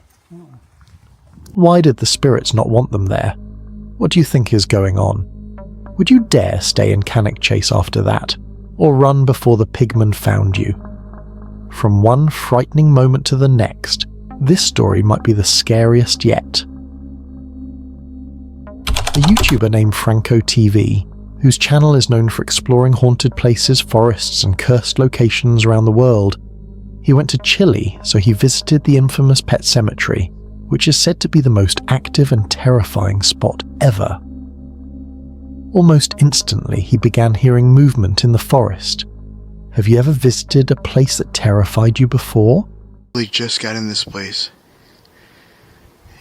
Why did the spirits not want them there? What do you think is going on? Would you dare stay in Cannock Chase after that, or run before the pigman found you? From one frightening moment to the next, this story might be the scariest yet. A YouTuber named Franco TV, whose channel is known for exploring haunted places, forests and cursed locations around the world. He went to Chile, so he visited the infamous Pet Cemetery, which is said to be the most active and terrifying spot ever. Almost instantly, he began hearing movement in the forest. Have you ever visited a place that terrified you before? We just got in this place,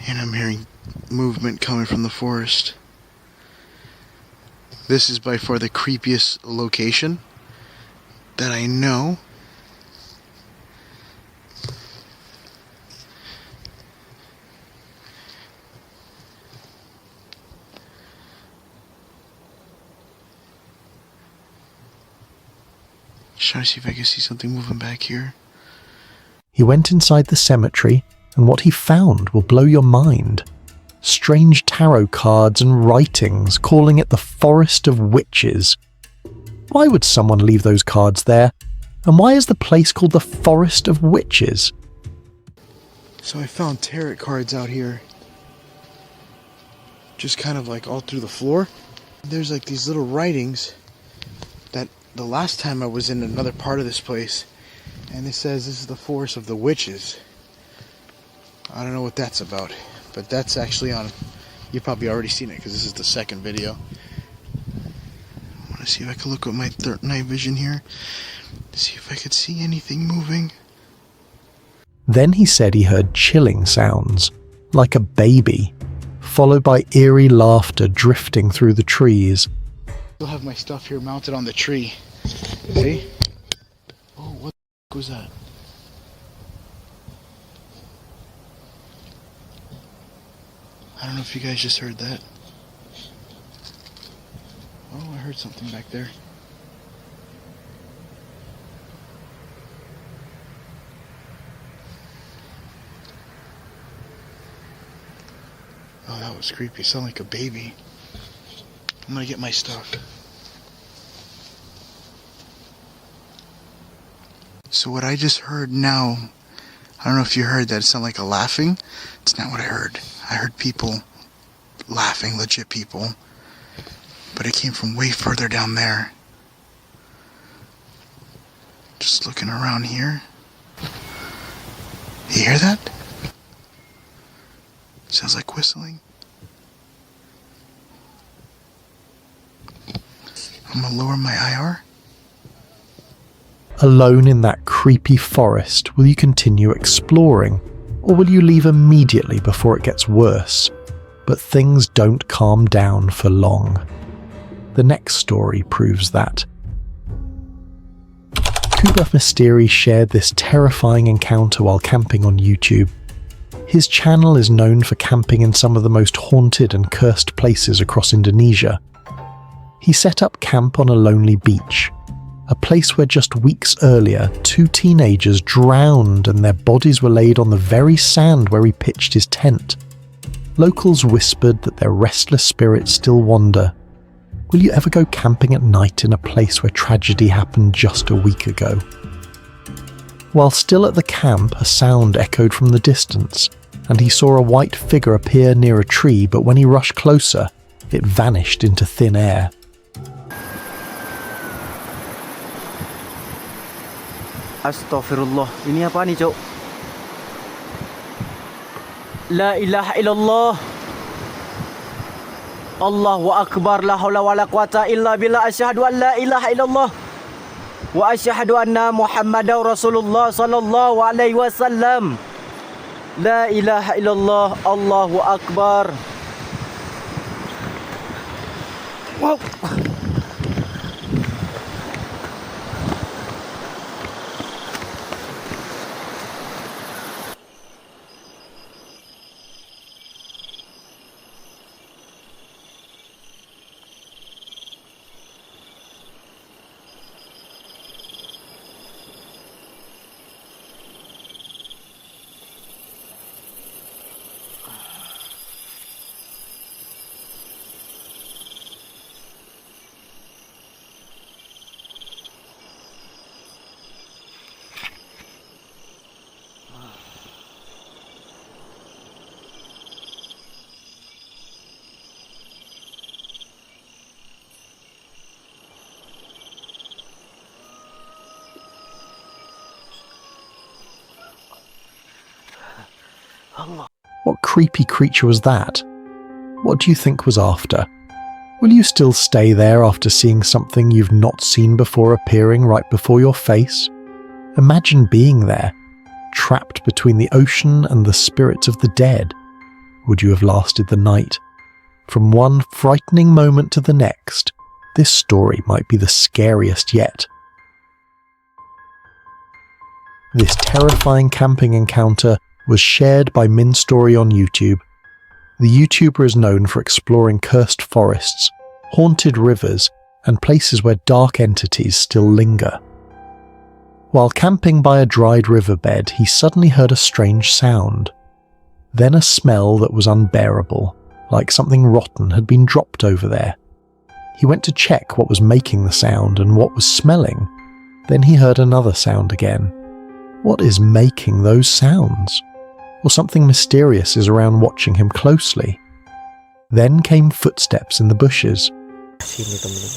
and I'm hearing movement coming from the forest. This is by far the creepiest location that I know. Just trying to see if I can see something moving back here. He went inside the cemetery, and what he found will blow your mind. Strange tarot cards and writings calling it the Forest of Witches. Why would someone leave those cards there? And why is the place called the Forest of Witches? So I found tarot cards out here. Just kind of like all through the floor. There's like these little writings that the last time I was in another part of this place, and it says this is the Forest of the Witches. I don't know what that's about, but that's actually on, you've probably already seen it because this is the second video. I want to see if I can look with my third night vision here to see if I could see anything moving. Then he said he heard chilling sounds, like a baby, followed by eerie laughter drifting through the trees. Still have my stuff here mounted on the tree. See? Oh, what the was that? I don't know if you guys just heard that. Oh, I heard something back there. Oh, that was creepy. It sounded like a baby. I'm gonna get my stuff. So what I just heard now, I don't know if you heard that, it sounded like a laughing. It's not what I heard. I heard people laughing, legit people. But it came from way further down there. Just looking around here. You hear that? Sounds like whistling. I'm gonna lower my IR. Alone in that creepy forest, will you continue exploring, or will you leave immediately before it gets worse? But things don't calm down for long. The next story proves that. Kuba Mysteri shared this terrifying encounter while camping on YouTube. His channel is known for camping in some of the most haunted and cursed places across Indonesia. He set up camp on a lonely beach, a place where just weeks earlier 2 teenagers drowned and their bodies were laid on the very sand where he pitched his tent. Locals whispered that their restless spirits still wander. Will you ever go camping at night in a place where tragedy happened just a week ago? While still at the camp, a sound echoed from the distance, and he saw a white figure appear near a tree, but when he rushed closer, it vanished into thin air. Astaghfirullah. Ini apa nih, Cok? La ilaha illallah. Allahu akbar, la haula wala quwata illa billah. Asyhadu an la ilaha illallah wa asyhadu anna Muhammadar Rasulullah sallallahu alaihi wasallam. La ilaha illallah. Allahu akbar. Wow. What creepy creature was that? What do you think was after? Will you still stay there after seeing something you've not seen before appearing right before your face? Imagine being there, trapped between the ocean and the spirits of the dead. Would you have lasted the night? From one frightening moment to the next, this story might be the scariest yet. This terrifying camping encounter was shared by Min Story on YouTube. The YouTuber is known for exploring cursed forests, haunted rivers, and places where dark entities still linger. While camping by a dried riverbed, he suddenly heard a strange sound. Then a smell that was unbearable, like something rotten had been dropped over there. He went to check what was making the sound and what was smelling. Then he heard another sound again. What is making those sounds? Or something mysterious is around watching him closely. Then came footsteps in the bushes. Sini teman-teman.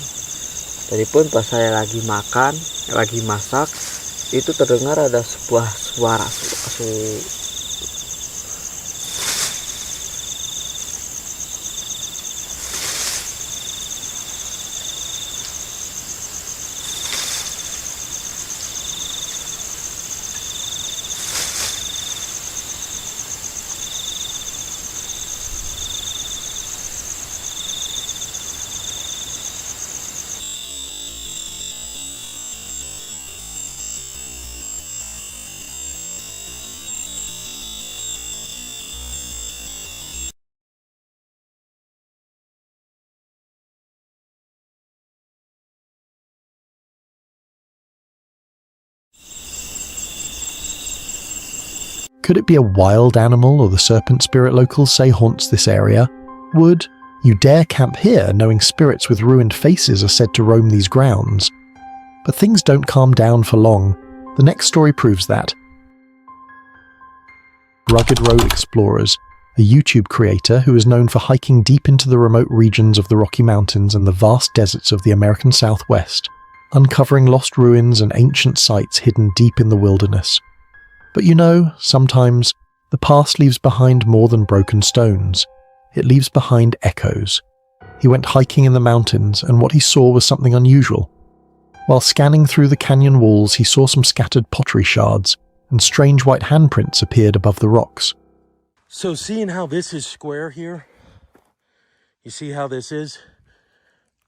Tadi pun pas saya lagi makan, lagi masak, itu terdengar ada sebuah suara. Could it be a wild animal or the serpent spirit locals say haunts this area? Would you dare camp here knowing spirits with ruined faces are said to roam these grounds? But things don't calm down for long. The next story proves that. Rugged Road Explorers, a YouTube creator who is known for hiking deep into the remote regions of the Rocky Mountains and the vast deserts of the American Southwest, uncovering lost ruins and ancient sites hidden deep in the wilderness. But you know, sometimes the past leaves behind more than broken stones. It leaves behind echoes. He went hiking in the mountains, and what he saw was something unusual. While scanning through the canyon walls, he saw some scattered pottery shards, and strange white handprints appeared above the rocks. So seeing how this is square here, you see how this is?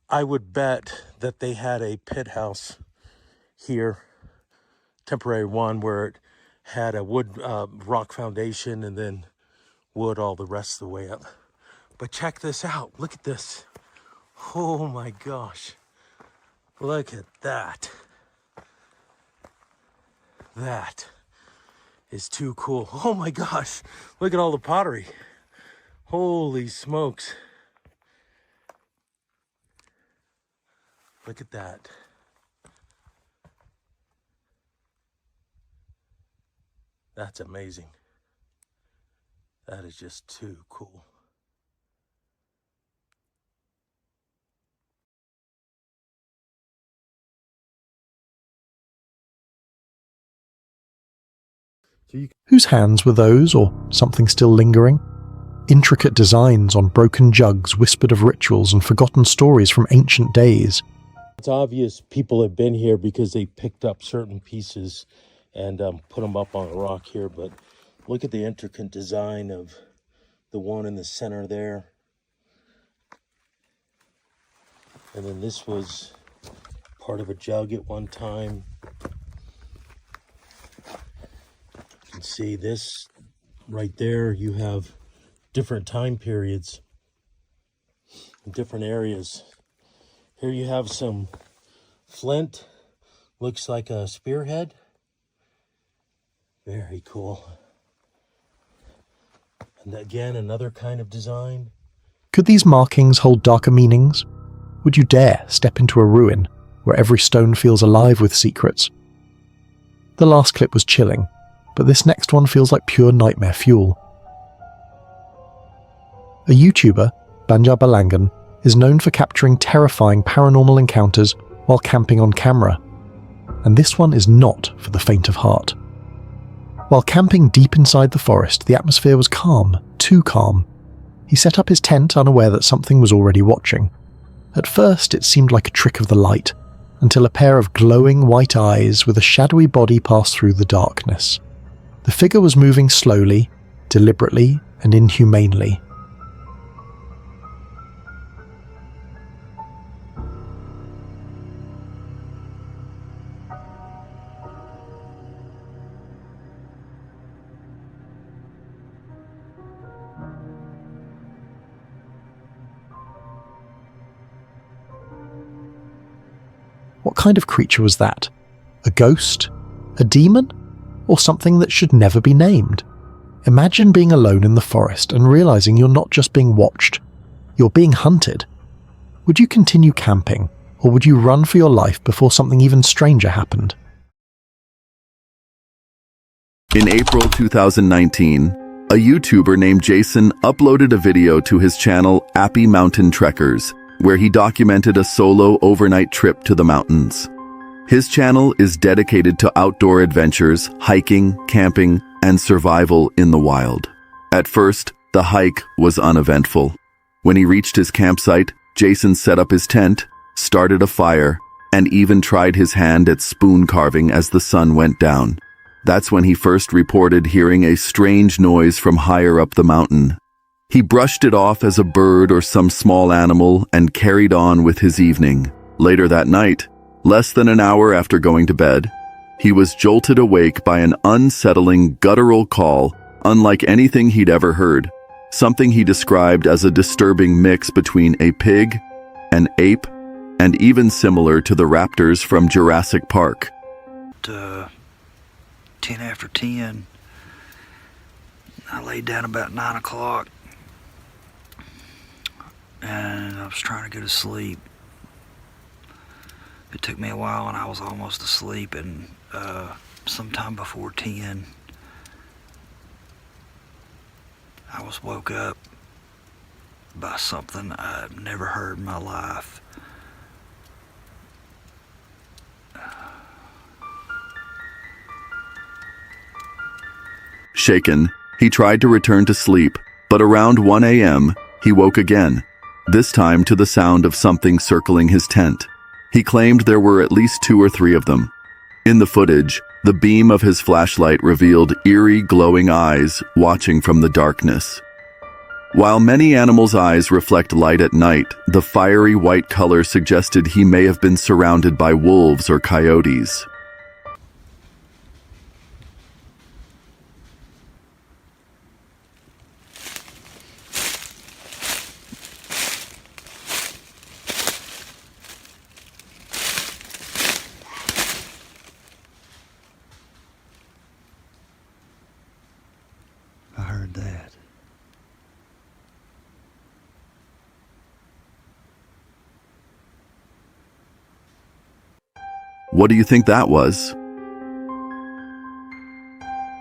I would bet that they had a pit house here, temporary one, where it had a wood rock foundation and then wood all the rest of the way up. But check this out. Look at this. Oh my gosh. Look at that. That is too cool. Oh my gosh. Look at all the pottery. Holy smokes. Look at that. That's amazing. That is just too cool. Whose hands were those, or something still lingering? Intricate designs on broken jugs whispered of rituals and forgotten stories from ancient days. It's obvious people have been here because they picked up certain pieces and put them up on a rock here, but look at the intricate design of the one in the center there. And then this was part of a jug at one time. You can see this right there. You have different time periods in different areas. Here you have some flint, looks like a spearhead. Very cool. And again, another kind of design. Could these markings hold darker meanings? Would you dare step into a ruin where every stone feels alive with secrets? The last clip was chilling, but this next one feels like pure nightmare fuel. A YouTuber, Banjar Balangan, is known for capturing terrifying paranormal encounters while camping on camera. And this one is not for the faint of heart. While camping deep inside the forest, the atmosphere was calm, too calm. He set up his tent unaware that something was already watching. At first, it seemed like a trick of the light, until a pair of glowing white eyes with a shadowy body passed through the darkness. The figure was moving slowly, deliberately, and inhumanely. What kind of creature was that? A ghost? A demon? Or something that should never be named? Imagine being alone in the forest and realizing you're not just being watched, you're being hunted. Would you continue camping, or would you run for your life before something even stranger happened? In April 2019, a YouTuber named Jason uploaded a video to his channel Appy Mountain Trekkers, where he documented a solo overnight trip to the mountains. His channel is dedicated to outdoor adventures, hiking, camping, and survival in the wild. At first, the hike was uneventful. When he reached his campsite, Jason set up his tent, started a fire, and even tried his hand at spoon carving as the sun went down. That's when he first reported hearing a strange noise from higher up the mountain. He brushed it off as a bird or some small animal and carried on with his evening. Later that night, less than an hour after going to bed, he was jolted awake by an unsettling, guttural call, unlike anything he'd ever heard. Something he described as a disturbing mix between a pig, an ape, and even similar to the raptors from Jurassic Park. 10 after 10. I laid down about 9 o'clock. And I was trying to go to sleep. It took me a while and I was almost asleep, and sometime before 10 I was woke up by something I've never heard in my life. Shaken, he tried to return to sleep, but around 1 a.m., he woke again, this time to the sound of something circling his tent. He claimed there were at least 2 or 3 of them. In the footage, the beam of his flashlight revealed eerie, glowing eyes watching from the darkness. While many animals' eyes reflect light at night, the fiery white color suggested he may have been surrounded by wolves or coyotes. I heard that. What do you think that was?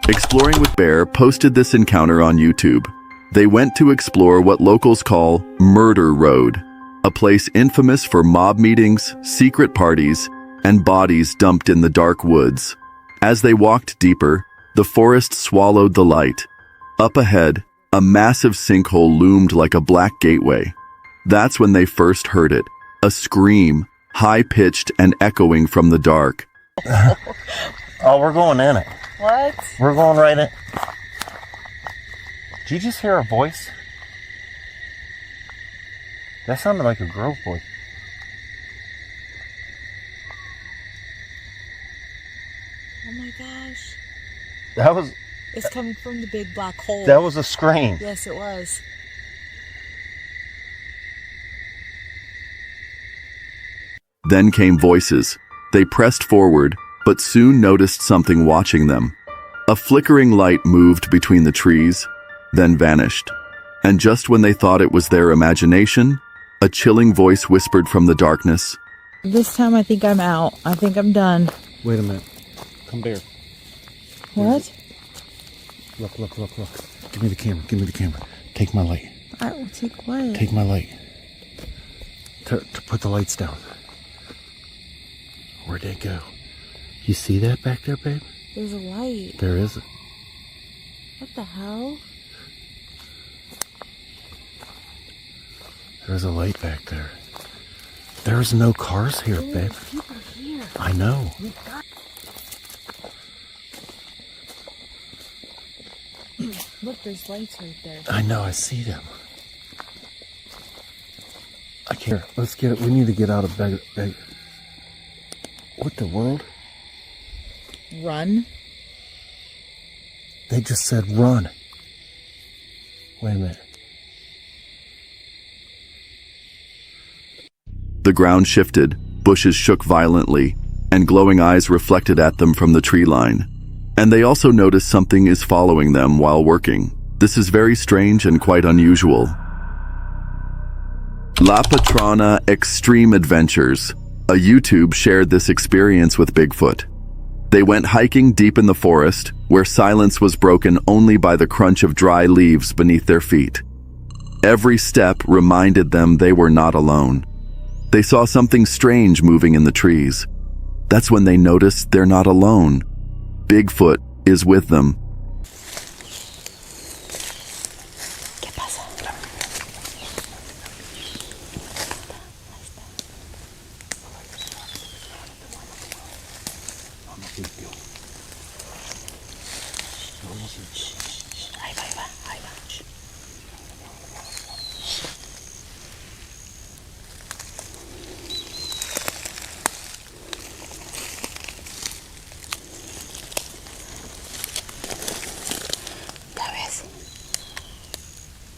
Exploring with Bear posted this encounter on YouTube. They went to explore what locals call Murder Road, a place infamous for mob meetings, secret parties, and bodies dumped in the dark woods. As they walked deeper, the forest swallowed the light. Up ahead, a massive sinkhole loomed like a black gateway. That's when they first heard it, a scream, high-pitched and echoing from the dark. Oh, we're going in it. What? We're going right in. Did you just hear a voice? That sounded like a girl's voice. Oh my gosh. That was... It's coming from the big black hole. That was a scream. Yes, it was. Then came voices. They pressed forward, but soon noticed something watching them. A flickering light moved between the trees, then vanished. And just when they thought it was their imagination, a chilling voice whispered from the darkness, This time I think I'm out. I think I'm done. Wait a minute. Come there. What? Look, look, look, look. Give me the camera. Give me the camera. Take my light. I will take what? Take my light. To put the lights down. Where'd they go? You see that back there, babe? There's a light. There is. What the hell? There's a light back there. There's no cars here, babe. I know. Look, there's lights right there. I know, I see them. I can't. Let's get it. We need to get out of bed. What the world? Run. They just said run. Wait a minute. The ground shifted, bushes shook violently, and glowing eyes reflected at them from the tree line. And they also noticed something is following them while working. This is very strange and quite unusual. La Patrona Extreme Adventures, a YouTube, shared this experience with Bigfoot. They went hiking deep in the forest, where silence was broken only by the crunch of dry leaves beneath their feet. Every step reminded them they were not alone. They saw something strange moving in the trees. That's when they noticed they're not alone. Bigfoot is with them.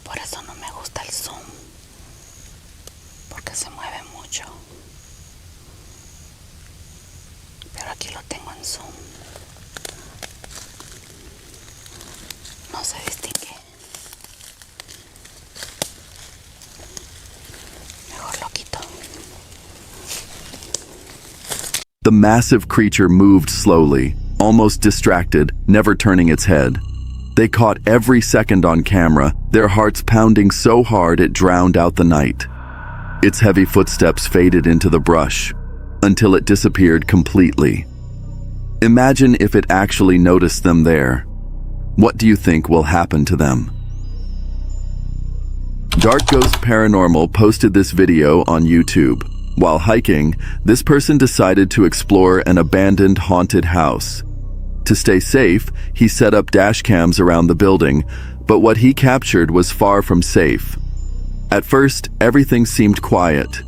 Por eso no me gusta el zoom, porque se mueve mucho. Pero aquí lo tengo en zoom. No se distingue. Mejor lo quito. The massive creature moved slowly, almost distracted, never turning its head. They caught every second on camera, their hearts pounding so hard it drowned out the night. Its heavy footsteps faded into the brush, until it disappeared completely. Imagine if it actually noticed them there. What do you think will happen to them? Dark Ghost Paranormal posted this video on YouTube. While hiking, this person decided to explore an abandoned haunted house. To stay safe, he set up dash cams around the building, but what he captured was far from safe. At first, everything seemed quiet.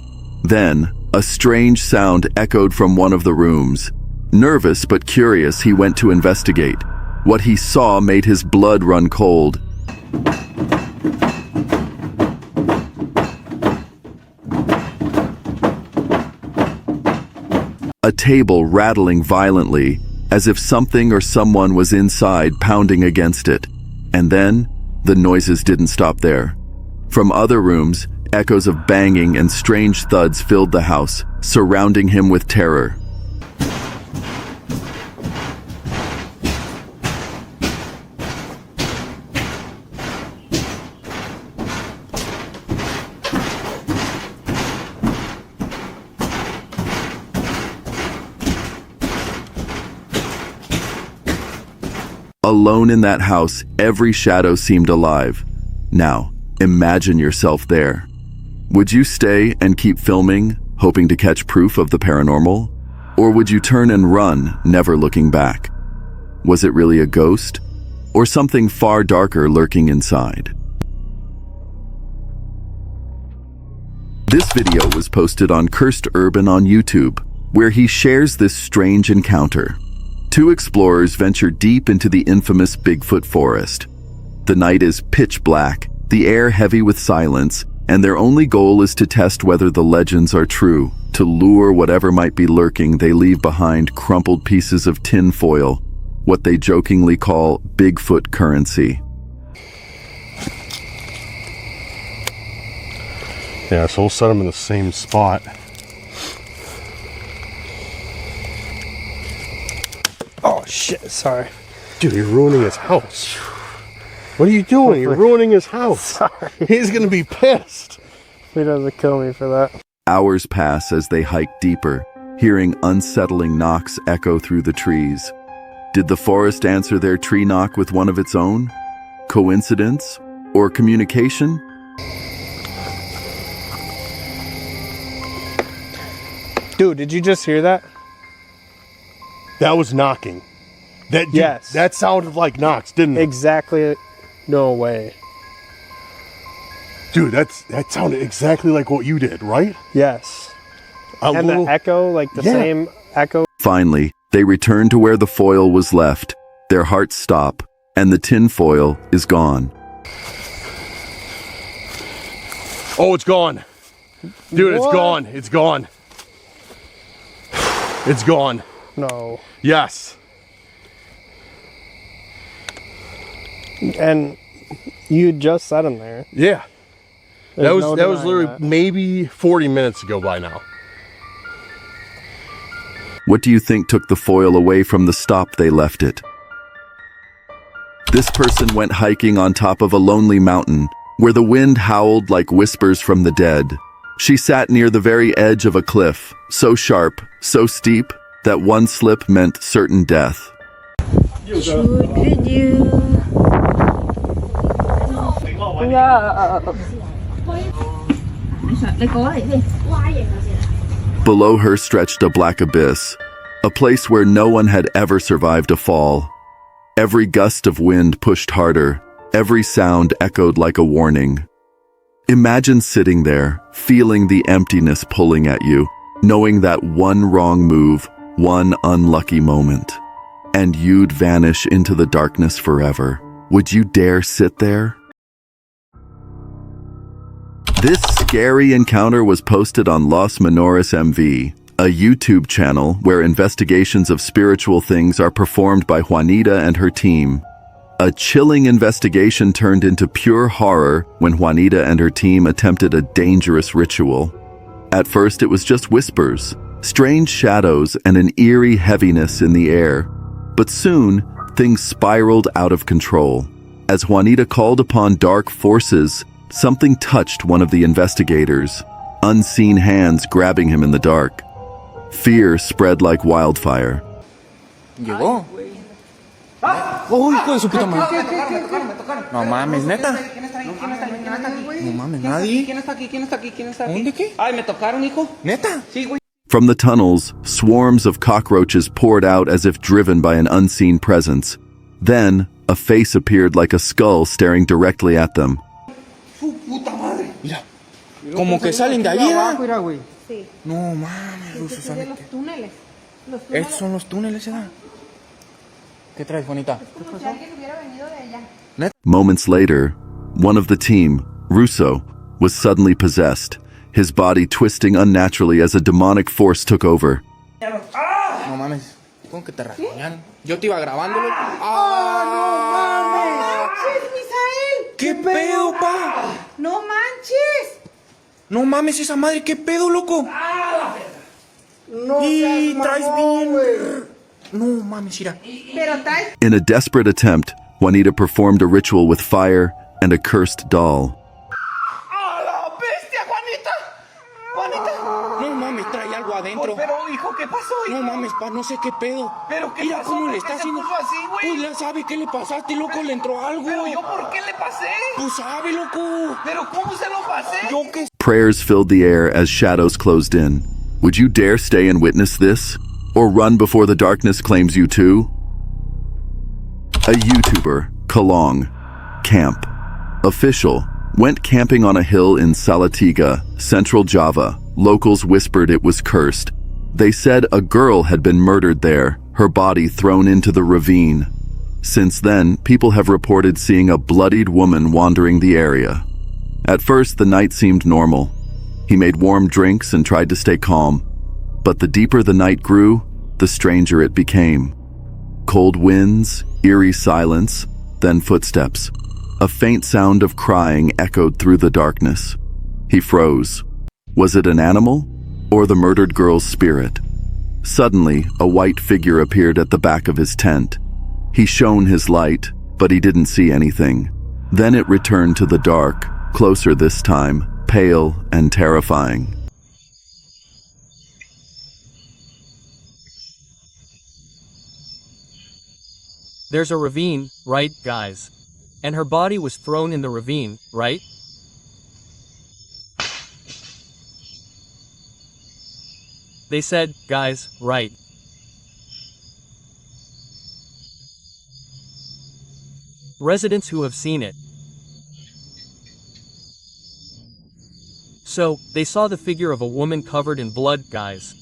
Then, a strange sound echoed from one of the rooms. Nervous but curious, he went to investigate. What he saw made his blood run cold. A table rattling violently, as if something or someone was inside pounding against it. And then, the noises didn't stop there. From other rooms, echoes of banging and strange thuds filled the house, surrounding him with terror. Alone in that house, every shadow seemed alive. Now, imagine yourself there. Would you stay and keep filming, hoping to catch proof of the paranormal? Or would you turn and run, never looking back? Was it really a ghost? Or something far darker lurking inside? This video was posted on Cursed Urban on YouTube, where he shares this strange encounter. Two explorers venture deep into the infamous Bigfoot forest. The night is pitch black, the air heavy with silence, and their only goal is to test whether the legends are true. To lure whatever might be lurking, they leave behind crumpled pieces of tin foil, what they jokingly call Bigfoot currency. Yeah, so we'll set them in the same spot. Oh shit, sorry. Dude, you're ruining his house. What are you doing? You're ruining his house. Sorry. He's gonna be pissed. He doesn't kill me for that. Hours pass as they hike deeper, hearing unsettling knocks echo through the trees. Did the forest answer their tree knock with one of its own? Coincidence? Or communication? Dude, did you just hear that? That was knocking. Yes. That sounded like knocks, didn't it? Exactly. No way. Dude, that sounded exactly like what you did, right? Yes. And the echo, like the same echo. Finally, they return to where the foil was left. Their hearts stop, and the tin foil is gone. Oh, it's gone. Dude, it's gone. It's gone. It's gone. No. Yes. And you just set him there. Yeah. That was literally that. maybe 40 minutes ago by now. What do you think took the foil away from the stop they left it? This person went hiking on top of a lonely mountain where the wind howled like whispers from the dead. She sat near the very edge of a cliff, so sharp, so steep, that one slip meant certain death. Should you? Below her stretched a black abyss, a place where no one had ever survived a fall. Every gust of wind pushed harder, every sound echoed like a warning. Imagine sitting there, feeling the emptiness pulling at you, knowing that one wrong move, one unlucky moment, and you'd vanish into the darkness forever. Would you dare sit there? This scary encounter was posted on Los Menores MV, a YouTube channel where investigations of spiritual things are performed by Juanita and her team. A chilling investigation turned into pure horror when Juanita and her team attempted a dangerous ritual. At first, it was just whispers, strange shadows, and an eerie heaviness in the air. But soon, things spiraled out of control. As Juanita called upon dark forces, something touched one of the investigators, unseen hands grabbing him in the dark. Fear spread like wildfire. Llegó. ¡Oh, hijo de su puta madre! No mames, neta. No mames, nadie. ¿Quién está aquí? ¿Quién está aquí? ¿Quién está aquí? ¿Dónde qué? Ay, me tocaron, hijo. ¿Neta? Sí, güey. From the tunnels, swarms of cockroaches poured out as if driven by an unseen presence. Then, a face appeared like a skull staring directly at them. Su puta madre. Mira, como que salen de ahí, Mira, güey. Sí. No mames, Susana. De los túneles. Estos son los túneles, ¿verdad? ¿Qué traes, bonita? Es como si alguien hubiera venido de allá. Moments later, one of the team, Russo, was suddenly possessed, his body twisting unnaturally as a demonic force took over. No mames, ¿cómo que te rasguñaron? Yo te iba grabándolo. ¡Ah, no manches, Misael! ¿Qué pedo, pa? ¡No manches! No mames, esa madre, ¿qué pedo, loco? No y seas traes mamón, bien. No mames, mira. Pero traes... In a desperate attempt, Juanita performed a ritual with fire and a cursed doll. ¡A la bestia, Juanita! ¡Juanita! No mames, trae algo adentro. Pero, hijo, ¿qué pasó, hijo? No mames, pa, no sé qué pedo. ¿Pero qué Mira pasó? cómo ¿Por le qué está se haciendo. puso así, güey? Pues ya sabe qué le pasaste, loco, le entró algo. ¿Pero yo por qué le pasé? Pues sabe, loco. ¿Pero cómo se lo pasé? Yo qué. Prayers filled the air as shadows closed in. Would you dare stay and witness this? Or run before the darkness claims you too? A YouTuber, Kalong, Camp, official, went camping on a hill in Salatiga, Central Java. Locals whispered it was cursed. They said a girl had been murdered there, her body thrown into the ravine. Since then, people have reported seeing a bloodied woman wandering the area. At first, the night seemed normal. He made warm drinks and tried to stay calm. But the deeper the night grew, the stranger it became. Cold winds, eerie silence, then footsteps. A faint sound of crying echoed through the darkness. He froze. Was it an animal or the murdered girl's spirit? Suddenly, a white figure appeared at the back of his tent. He shone his light, but he didn't see anything. Then it returned to the dark, closer this time, pale and terrifying. There's a ravine, right, guys? And her body was thrown in the ravine, right? they said, guys, right. Residents who have seen it. So, they saw the figure of a woman covered in blood, guys.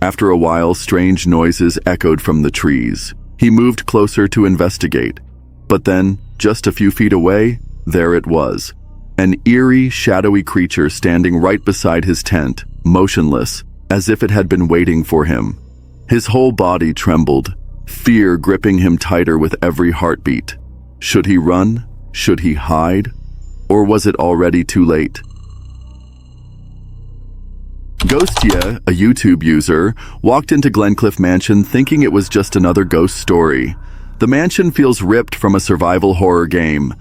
After a while, strange noises echoed from the trees. He moved closer to investigate. But then, just a few feet away, there it was. An eerie, shadowy creature standing right beside his tent, motionless, as if it had been waiting for him. His whole body trembled, fear gripping him tighter with every heartbeat. Should he run? Should he hide? Or was it already too late? Ghostia, a YouTube user, walked into Glencliff Mansion thinking it was just another ghost story. The mansion feels ripped from a survival horror game.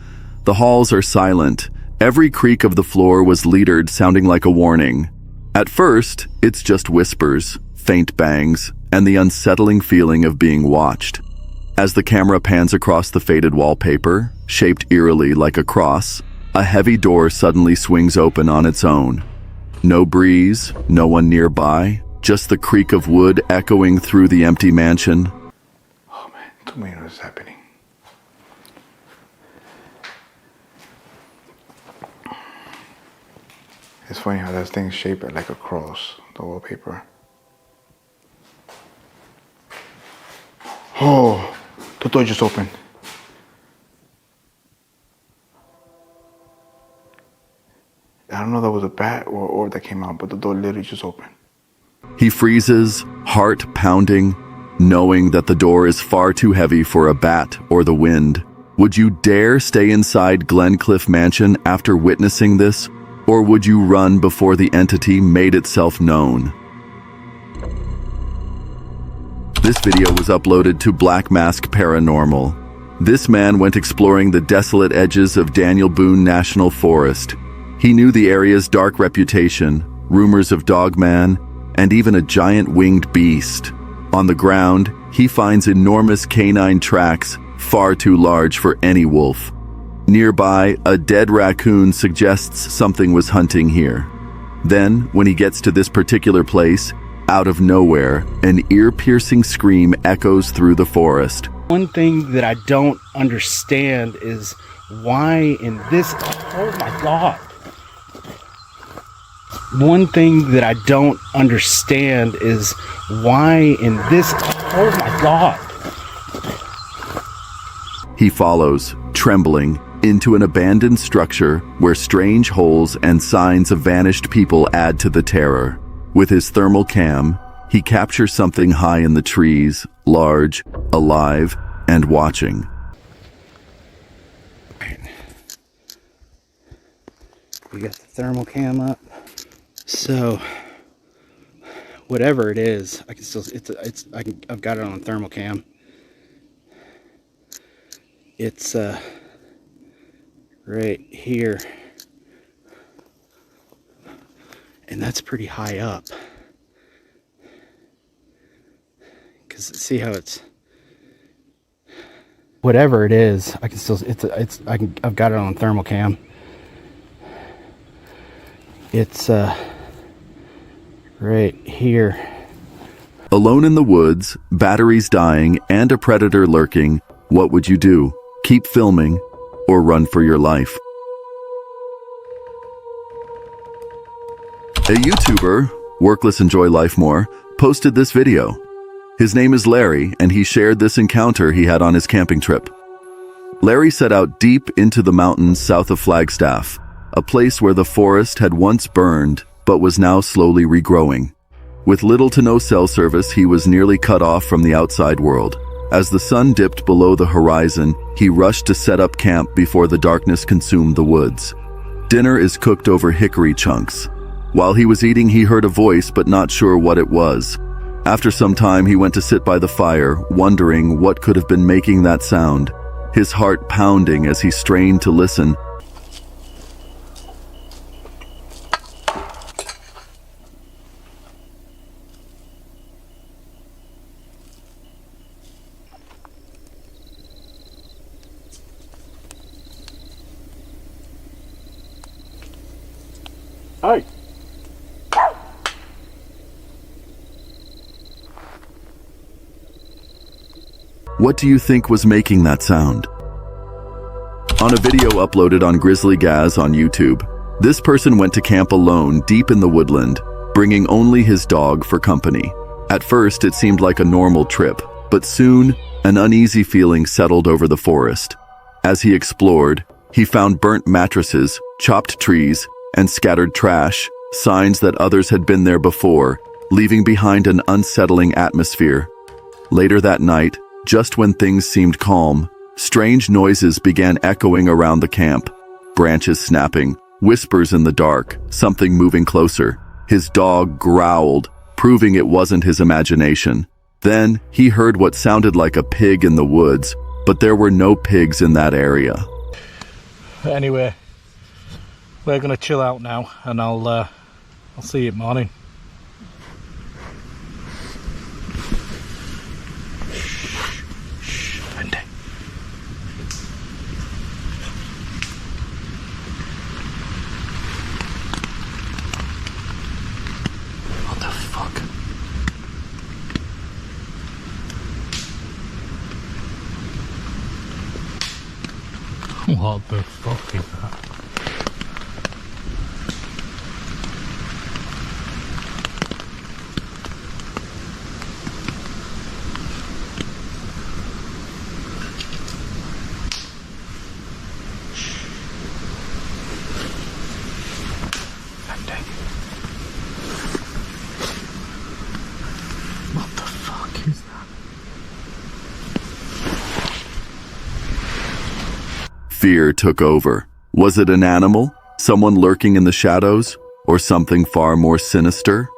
The halls are silent. Every creak of the floor was leadered, sounding like a warning. At first, it's just whispers, faint bangs, and the unsettling feeling of being watched. As the camera pans across the faded wallpaper, shaped eerily like a cross, a heavy door suddenly swings open on its own. No breeze, no one nearby, just the creak of wood echoing through the empty mansion. Oh man, too many what's happening. It's funny how that thing's shaped like a cross, the wallpaper. Oh, the door just opened. I don't know if that was a bat or orb that came out, but the door literally just opened. He freezes, heart pounding, knowing that the door is far too heavy for a bat or the wind. Would you dare stay inside Glencliff Mansion after witnessing this? Or would you run before the entity made itself known? This video was uploaded to Black Mask Paranormal. This man went exploring the desolate edges of Daniel Boone National Forest. He knew the area's dark reputation, rumors of Dogman, and even a giant winged beast. On the ground, he finds enormous canine tracks, far too large for any wolf. Nearby, a dead raccoon suggests something was hunting here. Then, when he gets to this particular place, out of nowhere, an ear-piercing scream echoes through the forest. One thing that I don't understand is why in this... Oh my God. One thing that I don't understand is why in this... Oh my God. He follows, trembling, into an abandoned structure where strange holes and signs of vanished people add to the terror. With his thermal cam, he captures something high in the trees, large, alive, and watching. We got the thermal cam up. So, whatever it is, I can still, I've got it on thermal cam. It's, right here. And that's pretty high up. Cause see how it's, whatever it is, I can still, I've got it on thermal cam. It's, right here. Alone in the woods, batteries dying, and a predator lurking, what would you do? Keep filming or run for your life? A YouTuber, Workless Enjoy Life More, posted this video. His name is Larry, and he shared this encounter he had on his camping trip. Larry set out deep into the mountains south of Flagstaff, a place where the forest had once burned, but was now slowly regrowing. With little to no cell service, he was nearly cut off from the outside world. As the sun dipped below the horizon, he rushed to set up camp before the darkness consumed the woods. Dinner is cooked over hickory chunks. While he was eating, he heard a voice, but not sure what it was. After some time, he went to sit by the fire, wondering what could have been making that sound, his heart pounding as he strained to listen. What do you think was making that sound? On a video uploaded on Grizzly Gaz on YouTube, this person went to camp alone deep in the woodland, bringing only his dog for company. At first, it seemed like a normal trip, but soon, an uneasy feeling settled over the forest. As he explored, he found burnt mattresses, chopped trees, and scattered trash, signs that others had been there before, leaving behind an unsettling atmosphere. Later that night, just when things seemed calm, strange noises began echoing around the camp. Branches snapping, whispers in the dark, something moving closer. His dog growled, proving it wasn't his imagination. Then, he heard what sounded like a pig in the woods, but there were no pigs in that area. Anyway, we're gonna chill out now, and I'll see you in the morning. What the fuck? What the fuck is that? What the fuck is that? Fear took over. Was it an animal, someone lurking in the shadows, or something far more sinister?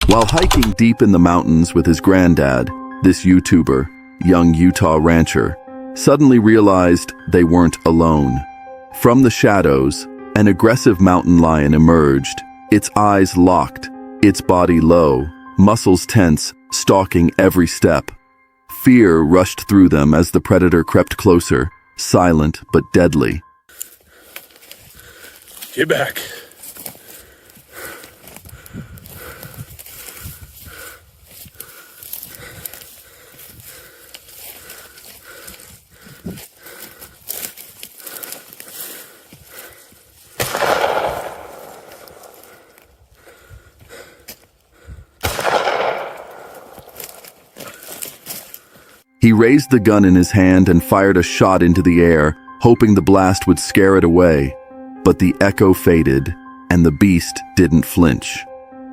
While hiking deep in the mountains with his granddad, this YouTuber, young Utah rancher, suddenly realized they weren't alone. From the shadows, an aggressive mountain lion emerged, its eyes locked, its body low, muscles tense, stalking every step. Fear rushed through them as the predator crept closer, silent but deadly. Get back. He raised the gun in his hand and fired a shot into the air, hoping the blast would scare it away. But the echo faded, and the beast didn't flinch.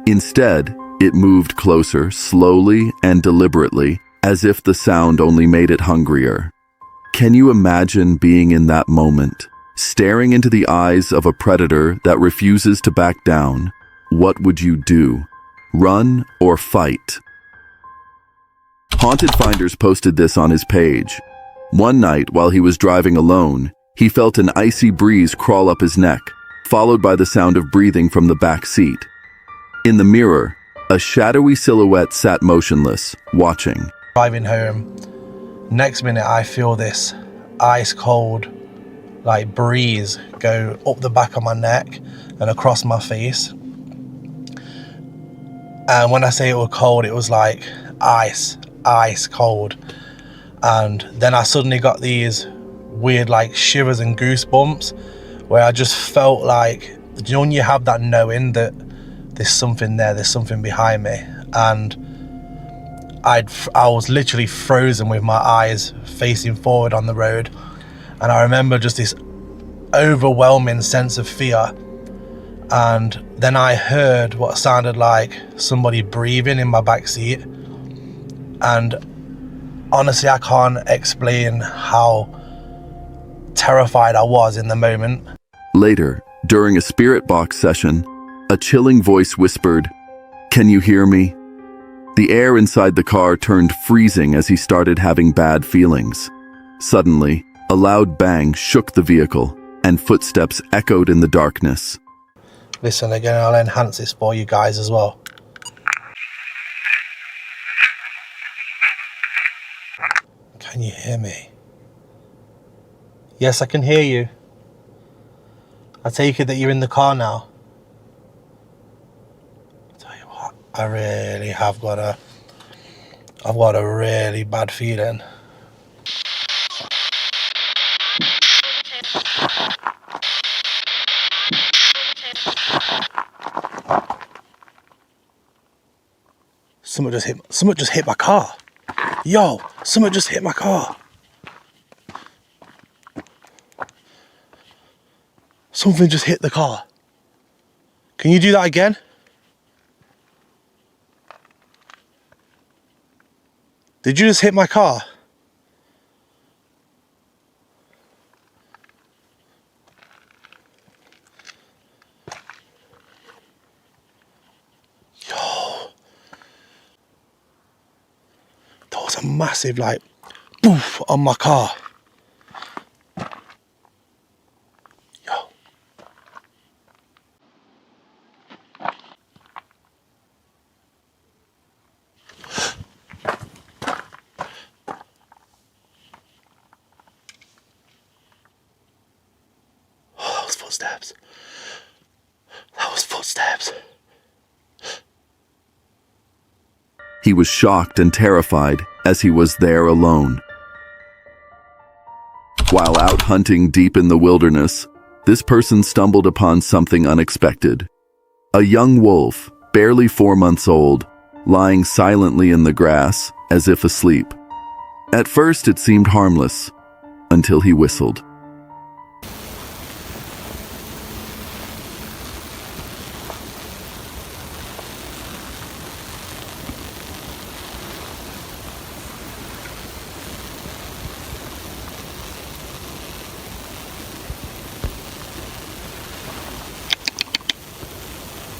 Instead, it moved closer, slowly and deliberately, as if the sound only made it hungrier. Can you imagine being in that moment, staring into the eyes of a predator that refuses to back down? What would you do? Run or fight? Haunted Finders posted this on his page. One night, while he was driving alone, he felt an icy breeze crawl up his neck, followed by the sound of breathing from the back seat. In the mirror, a shadowy silhouette sat motionless, watching. Driving home, next minute I feel this ice cold breeze go up the back of my neck and across my face. And when I say it was cold, it was like ice cold. And then I suddenly got these weird shivers and goosebumps where I just felt like, you know, when you have that knowing that there's something there, there's something behind me. And I was literally frozen with my eyes facing forward on the road. And I remember just this overwhelming sense of fear. And then I heard what sounded like somebody breathing in my back seat. And honestly, I can't explain how terrified I was in the moment. Later, during a spirit box session, a chilling voice whispered, "Can you hear me?" The air inside the car turned freezing as he started having bad feelings. Suddenly, a loud bang shook the vehicle, and footsteps echoed in the darkness. Listen, again, I'll enhance this for you guys as well. Can you hear me? Yes, I can hear you. I take it that you're in the car now. I tell you what, I really have got to I've got a really bad feeling. Someone just hit my car. Yo, someone just hit my car. Something just hit the car. Can you do that again? Did you just hit my car? Yo. That was a massive, like, boof on my car. Yo. That was footsteps. That was footsteps. He was shocked and terrified as he was there alone. While out hunting deep in the wilderness, this person stumbled upon something unexpected. A young wolf, barely 4 months old, lying silently in the grass as if asleep. At first it seemed harmless, until he whistled.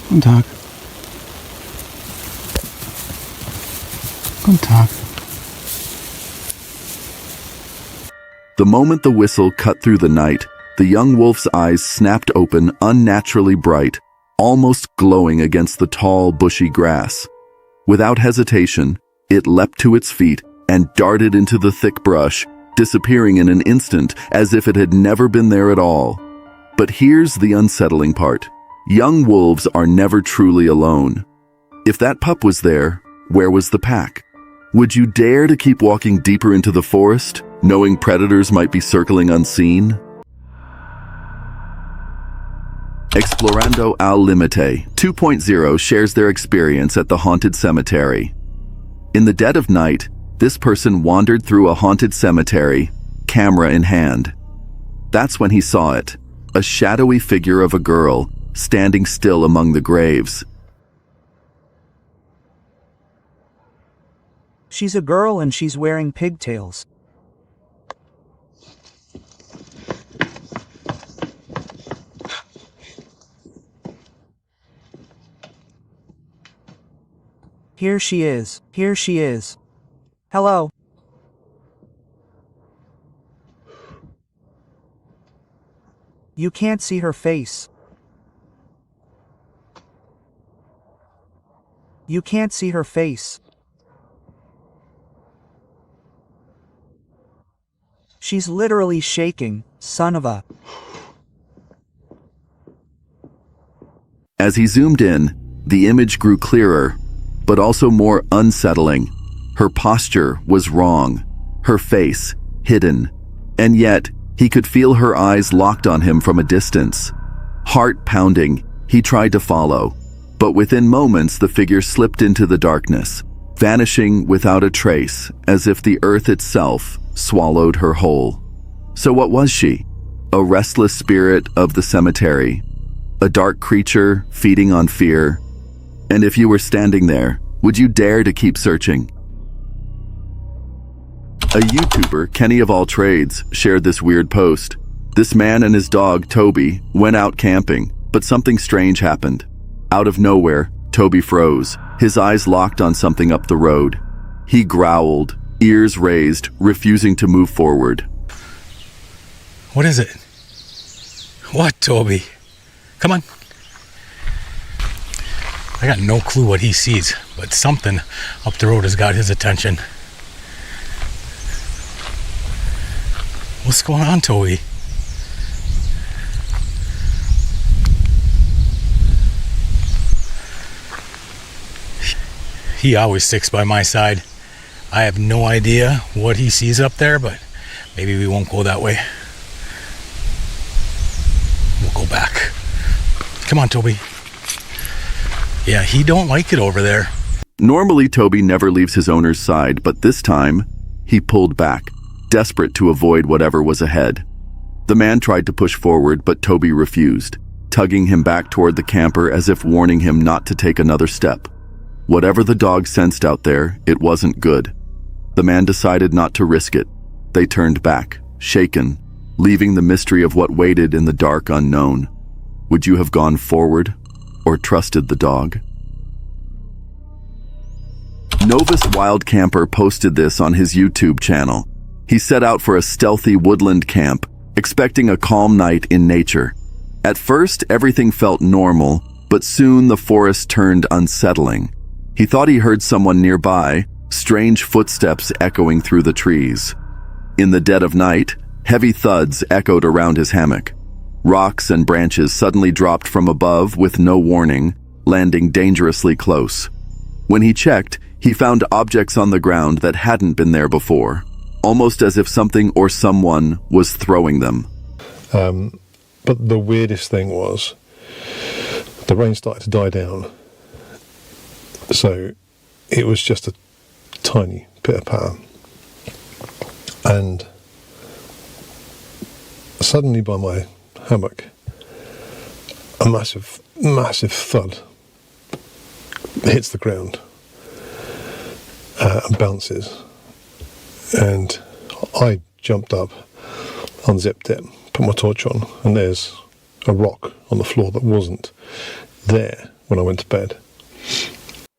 Guten Tag. Guten Tag. The moment the whistle cut through the night, the young wolf's eyes snapped open, unnaturally bright, almost glowing against the tall, bushy grass. Without hesitation, it leapt to its feet and darted into the thick brush, disappearing in an instant as if it had never been there at all. But here's the unsettling part. Young wolves are never truly alone. If that pup was there, where was the pack? Would you dare to keep walking deeper into the forest, knowing predators might be circling unseen? Explorando al Limite 2.0 shares their experience at the haunted cemetery. In the dead of night, this person wandered through a haunted cemetery, camera in hand. That's when he saw it, a shadowy figure of a girl, standing still among the graves. She's a girl and she's wearing pigtails. Here she is. Here she is. Hello. You can't see her face. You can't see her face. She's literally shaking, son of a... As he zoomed in, the image grew clearer, but also more unsettling. Her posture was wrong, her face hidden, and yet he could feel her eyes locked on him from a distance. Heart pounding, he tried to follow, but within moments the figure slipped into the darkness, vanishing without a trace, as if the earth itself swallowed her whole. So what was she? A restless spirit of the cemetery? A dark creature feeding on fear? And if you were standing there, would you dare to keep searching? A YouTuber, Kenny of all trades, shared this weird post. This man and his dog, Toby, went out camping, but something strange happened. Out of nowhere, Toby froze, his eyes locked on something up the road. He growled, ears raised, refusing to move forward. What is it? What, Toby? Come on. I got no clue what he sees, but something up the road has got his attention. What's going on, Toby? He always sticks by my side. I have no idea what he sees up there, but maybe we won't go that way. We'll go back. Come on, Toby. Yeah, he don't like it over there. Normally, Toby never leaves his owner's side, but this time, he pulled back, desperate to avoid whatever was ahead. The man tried to push forward, but Toby refused, tugging him back toward the camper as if warning him not to take another step. Whatever the dog sensed out there, it wasn't good. The man decided not to risk it. They turned back, shaken, leaving the mystery of what waited in the dark unknown. Would you have gone forward or trusted the dog? Novus Wild Camper posted this on his YouTube channel. He set out for a stealthy woodland camp, expecting a calm night in nature. At first, everything felt normal, but soon the forest turned unsettling. He thought he heard someone nearby, strange footsteps echoing through the trees. In the dead of night, heavy thuds echoed around his hammock. Rocks and branches suddenly dropped from above with no warning, landing dangerously close. When he checked, he found objects on the ground that hadn't been there before, almost as if something or someone was throwing them. But the weirdest thing was, the rain started to die down. So it was just a tiny pitter-patter. And suddenly by my hammock, a massive, massive thud hits the ground and bounces. And I jumped up, unzipped it, put my torch on, and there's a rock on the floor that wasn't there when I went to bed.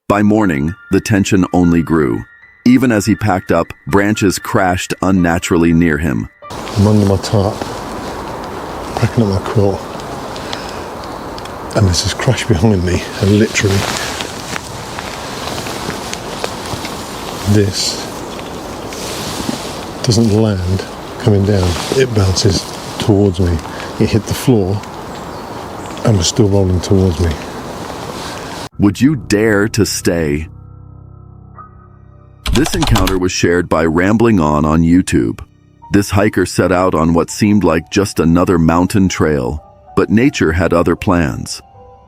By morning, the tension only grew. Even as he packed up, branches crashed unnaturally near him. I'm under my tarp, packing up my quilt, and there's this crash behind me, and literally this doesn't land coming down, it bounces towards me. It hit the floor and was still rolling towards me. Would you dare to stay? This encounter was shared by Rambling On YouTube. This hiker set out on what seemed like just another mountain trail, but nature had other plans.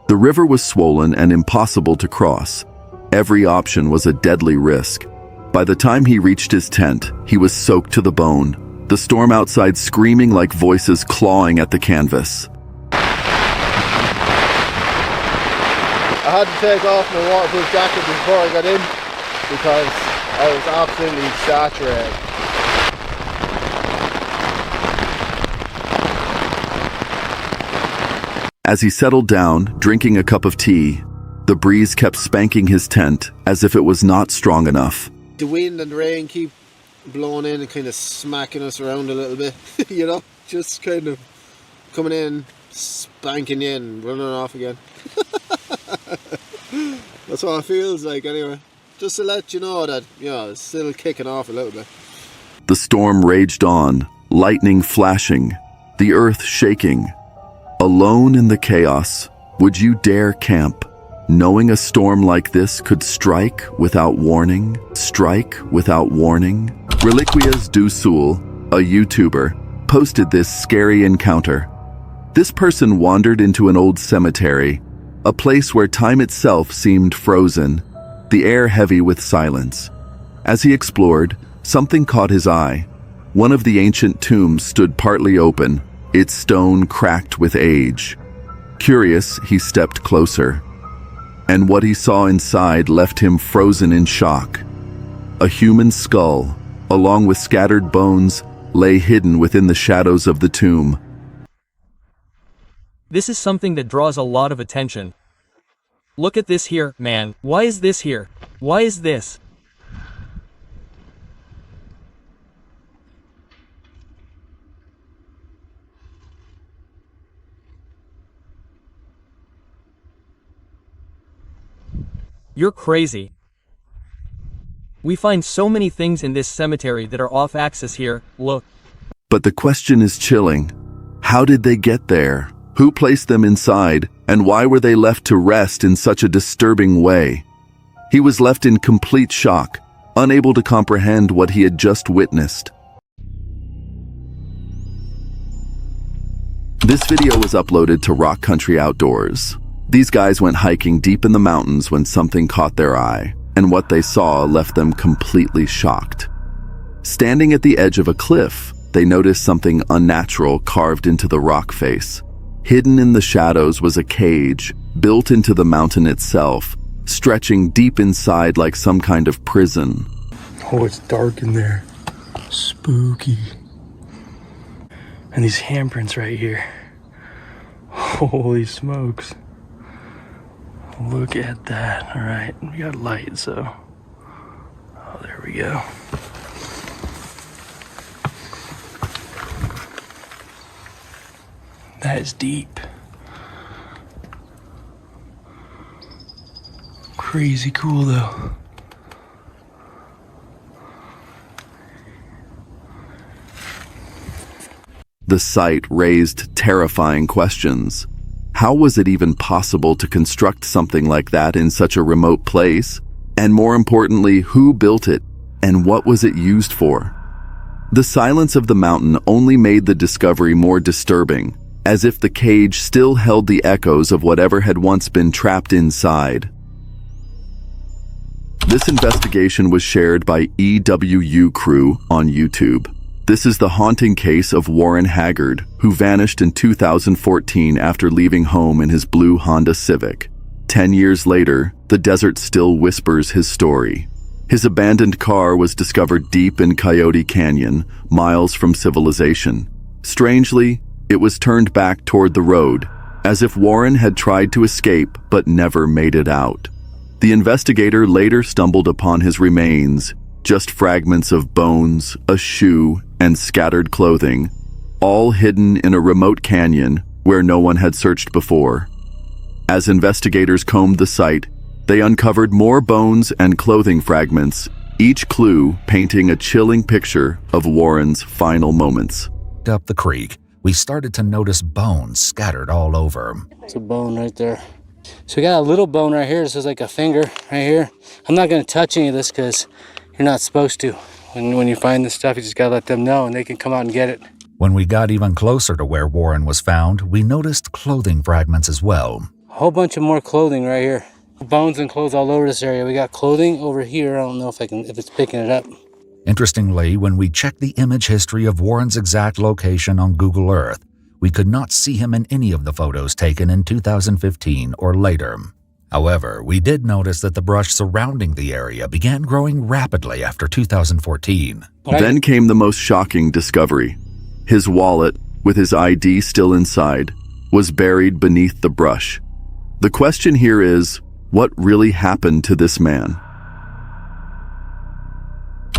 The river was swollen and impossible to cross. Every option was a deadly risk. By the time he reached his tent, he was soaked to the bone, the storm outside screaming like voices clawing at the canvas. I had to take off my waterproof jacket before I got in because I was absolutely saturated. As he settled down, drinking a cup of tea, the breeze kept spanking his tent as if it was not strong enough. The wind and the rain keep blowing in and kind of smacking us around a little bit, you know, just kind of coming in, spanking you in, running off again. That's what it feels like anyway. Just to let you know that, you know, it's still kicking off a little bit. The storm raged on, lightning flashing, the earth shaking. Alone in the chaos, would you dare camp, knowing a storm like this could strike without warning? Strike without warning? Reliquias du Sul, a YouTuber, posted this scary encounter. This person wandered into an old cemetery, a place where time itself seemed frozen, the air heavy with silence. As he explored, something caught his eye. One of the ancient tombs stood partly open, its stone cracked with age. Curious, he stepped closer, and what he saw inside left him frozen in shock. A human skull, along with scattered bones, lay hidden within the shadows of the tomb. This is something that draws a lot of attention. Look at this here, man. Why is this here? Why is this? You're crazy. We find so many things in this cemetery that are off axis here, look. But the question is chilling. How did they get there? Who placed them inside, and why were they left to rest in such a disturbing way? He was left in complete shock, unable to comprehend what he had just witnessed. This video was uploaded to Rock Country Outdoors. These guys went hiking deep in the mountains when something caught their eye, and what they saw left them completely shocked. Standing at the edge of a cliff, they noticed something unnatural carved into the rock face. Hidden in the shadows was a cage built into the mountain itself, stretching deep inside like some kind of prison. Oh, it's dark in there. Spooky. And these handprints right here. Holy smokes. Look at that. All right, we got light, so. Oh, there we go. That is deep. Crazy cool though. The sight raised terrifying questions. How was it even possible to construct something like that in such a remote place? And more importantly, who built it and what was it used for? The silence of the mountain only made the discovery more disturbing, as if the cage still held the echoes of whatever had once been trapped inside. This investigation was shared by EWU Crew on YouTube. This is the haunting case of Warren Haggard, who vanished in 2014 after leaving home in his blue Honda Civic. 10 years later, the desert still whispers his story. His abandoned car was discovered deep in Coyote Canyon, miles from civilization. Strangely, it was turned back toward the road, as if Warren had tried to escape but never made it out. The investigator later stumbled upon his remains, just fragments of bones, a shoe, and scattered clothing, all hidden in a remote canyon where no one had searched before. As investigators combed the site, they uncovered more bones and clothing fragments, each clue painting a chilling picture of Warren's final moments. Up the creek, we started to notice bones scattered all over. It's a bone right there. So we got a little bone right here. This is like a finger right here. I'm not going to touch any of this because you're not supposed to. When you find this stuff, you just got to let them know and they can come out and get it. When we got even closer to where Warren was found, we noticed clothing fragments as well. A whole bunch of more clothing right here. Bones and clothes all over this area. We got clothing over here. I don't know if it's picking it up. Interestingly, when we checked the image history of Warren's exact location on Google Earth, we could not see him in any of the photos taken in 2015 or later. However, we did notice that the brush surrounding the area began growing rapidly after 2014. Then came the most shocking discovery. His wallet, with his ID still inside, was buried beneath the brush. The question here is, what really happened to this man?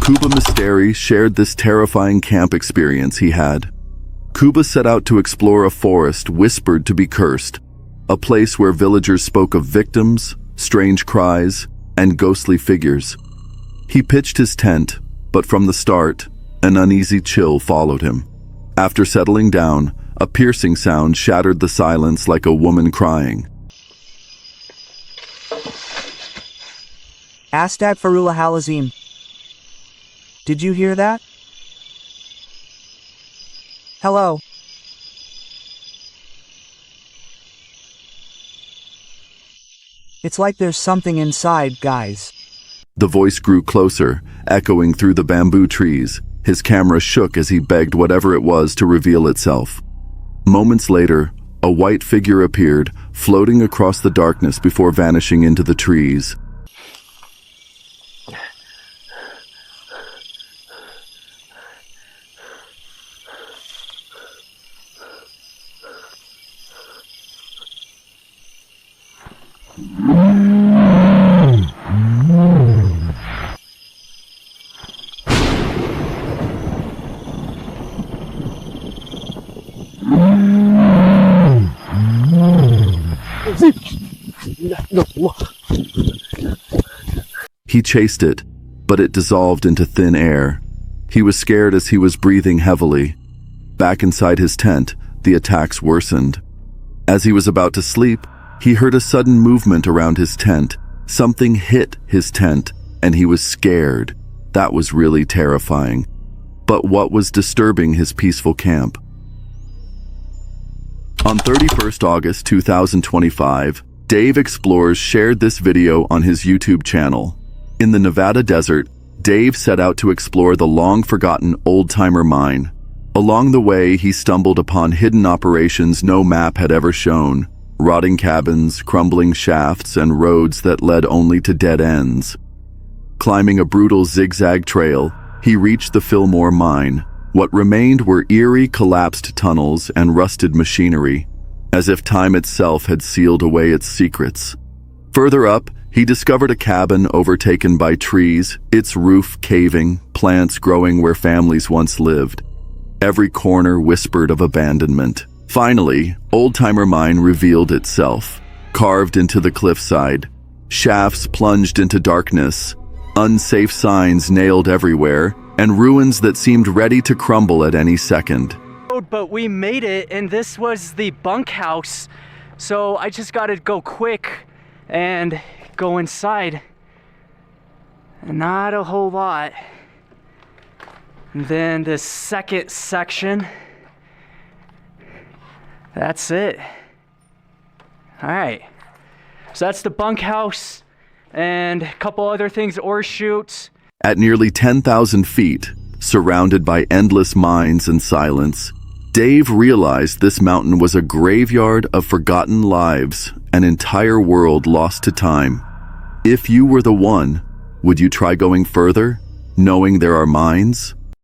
Kuba Mysteri shared this terrifying camp experience he had. Kuba set out to explore a forest whispered to be cursed, a place where villagers spoke of victims, strange cries, and ghostly figures. He pitched his tent, but from the start, an uneasy chill followed him. After settling down, a piercing sound shattered the silence like a woman crying. Astagfirullah Halazim. Did you hear that? Hello. It's like there's something inside, guys. The voice grew closer, echoing through the bamboo trees. His camera shook as he begged whatever it was to reveal itself. Moments later, a white figure appeared, floating across the darkness before vanishing into the trees. He chased it, but it dissolved into thin air. He was scared as he was breathing heavily. Back inside his tent, the attacks worsened. As he was about to sleep, he heard a sudden movement around his tent. Something hit his tent, and he was scared. That was really terrifying. But what was disturbing his peaceful camp? On 31st August 2025, Dave Explores shared this video on his YouTube channel. In the Nevada desert, Dave set out to explore the long-forgotten old-timer mine. Along the way, he stumbled upon hidden operations no map had ever shown, rotting cabins, crumbling shafts, and roads that led only to dead ends. Climbing a brutal zigzag trail, he reached the Fillmore mine. What remained were eerie, collapsed tunnels and rusted machinery, as if time itself had sealed away its secrets. Further up, he discovered a cabin overtaken by trees, its roof caving, plants growing where families once lived. Every corner whispered of abandonment. Finally, Old-Timer Mine revealed itself. Carved into the cliffside, shafts plunged into darkness, unsafe signs nailed everywhere, and ruins that seemed ready to crumble at any second. But we made it, and this was the bunkhouse, so I just gotta go quick and go inside. Not a whole lot. And then the second section, that's it. All right, so that's the bunkhouse and a couple other things, ore chutes. At nearly 10,000 feet, surrounded by endless mines and silence, Dave realized this mountain was a graveyard of forgotten lives, an entire world lost to time. If you were the one, would you try going further, knowing there are mines,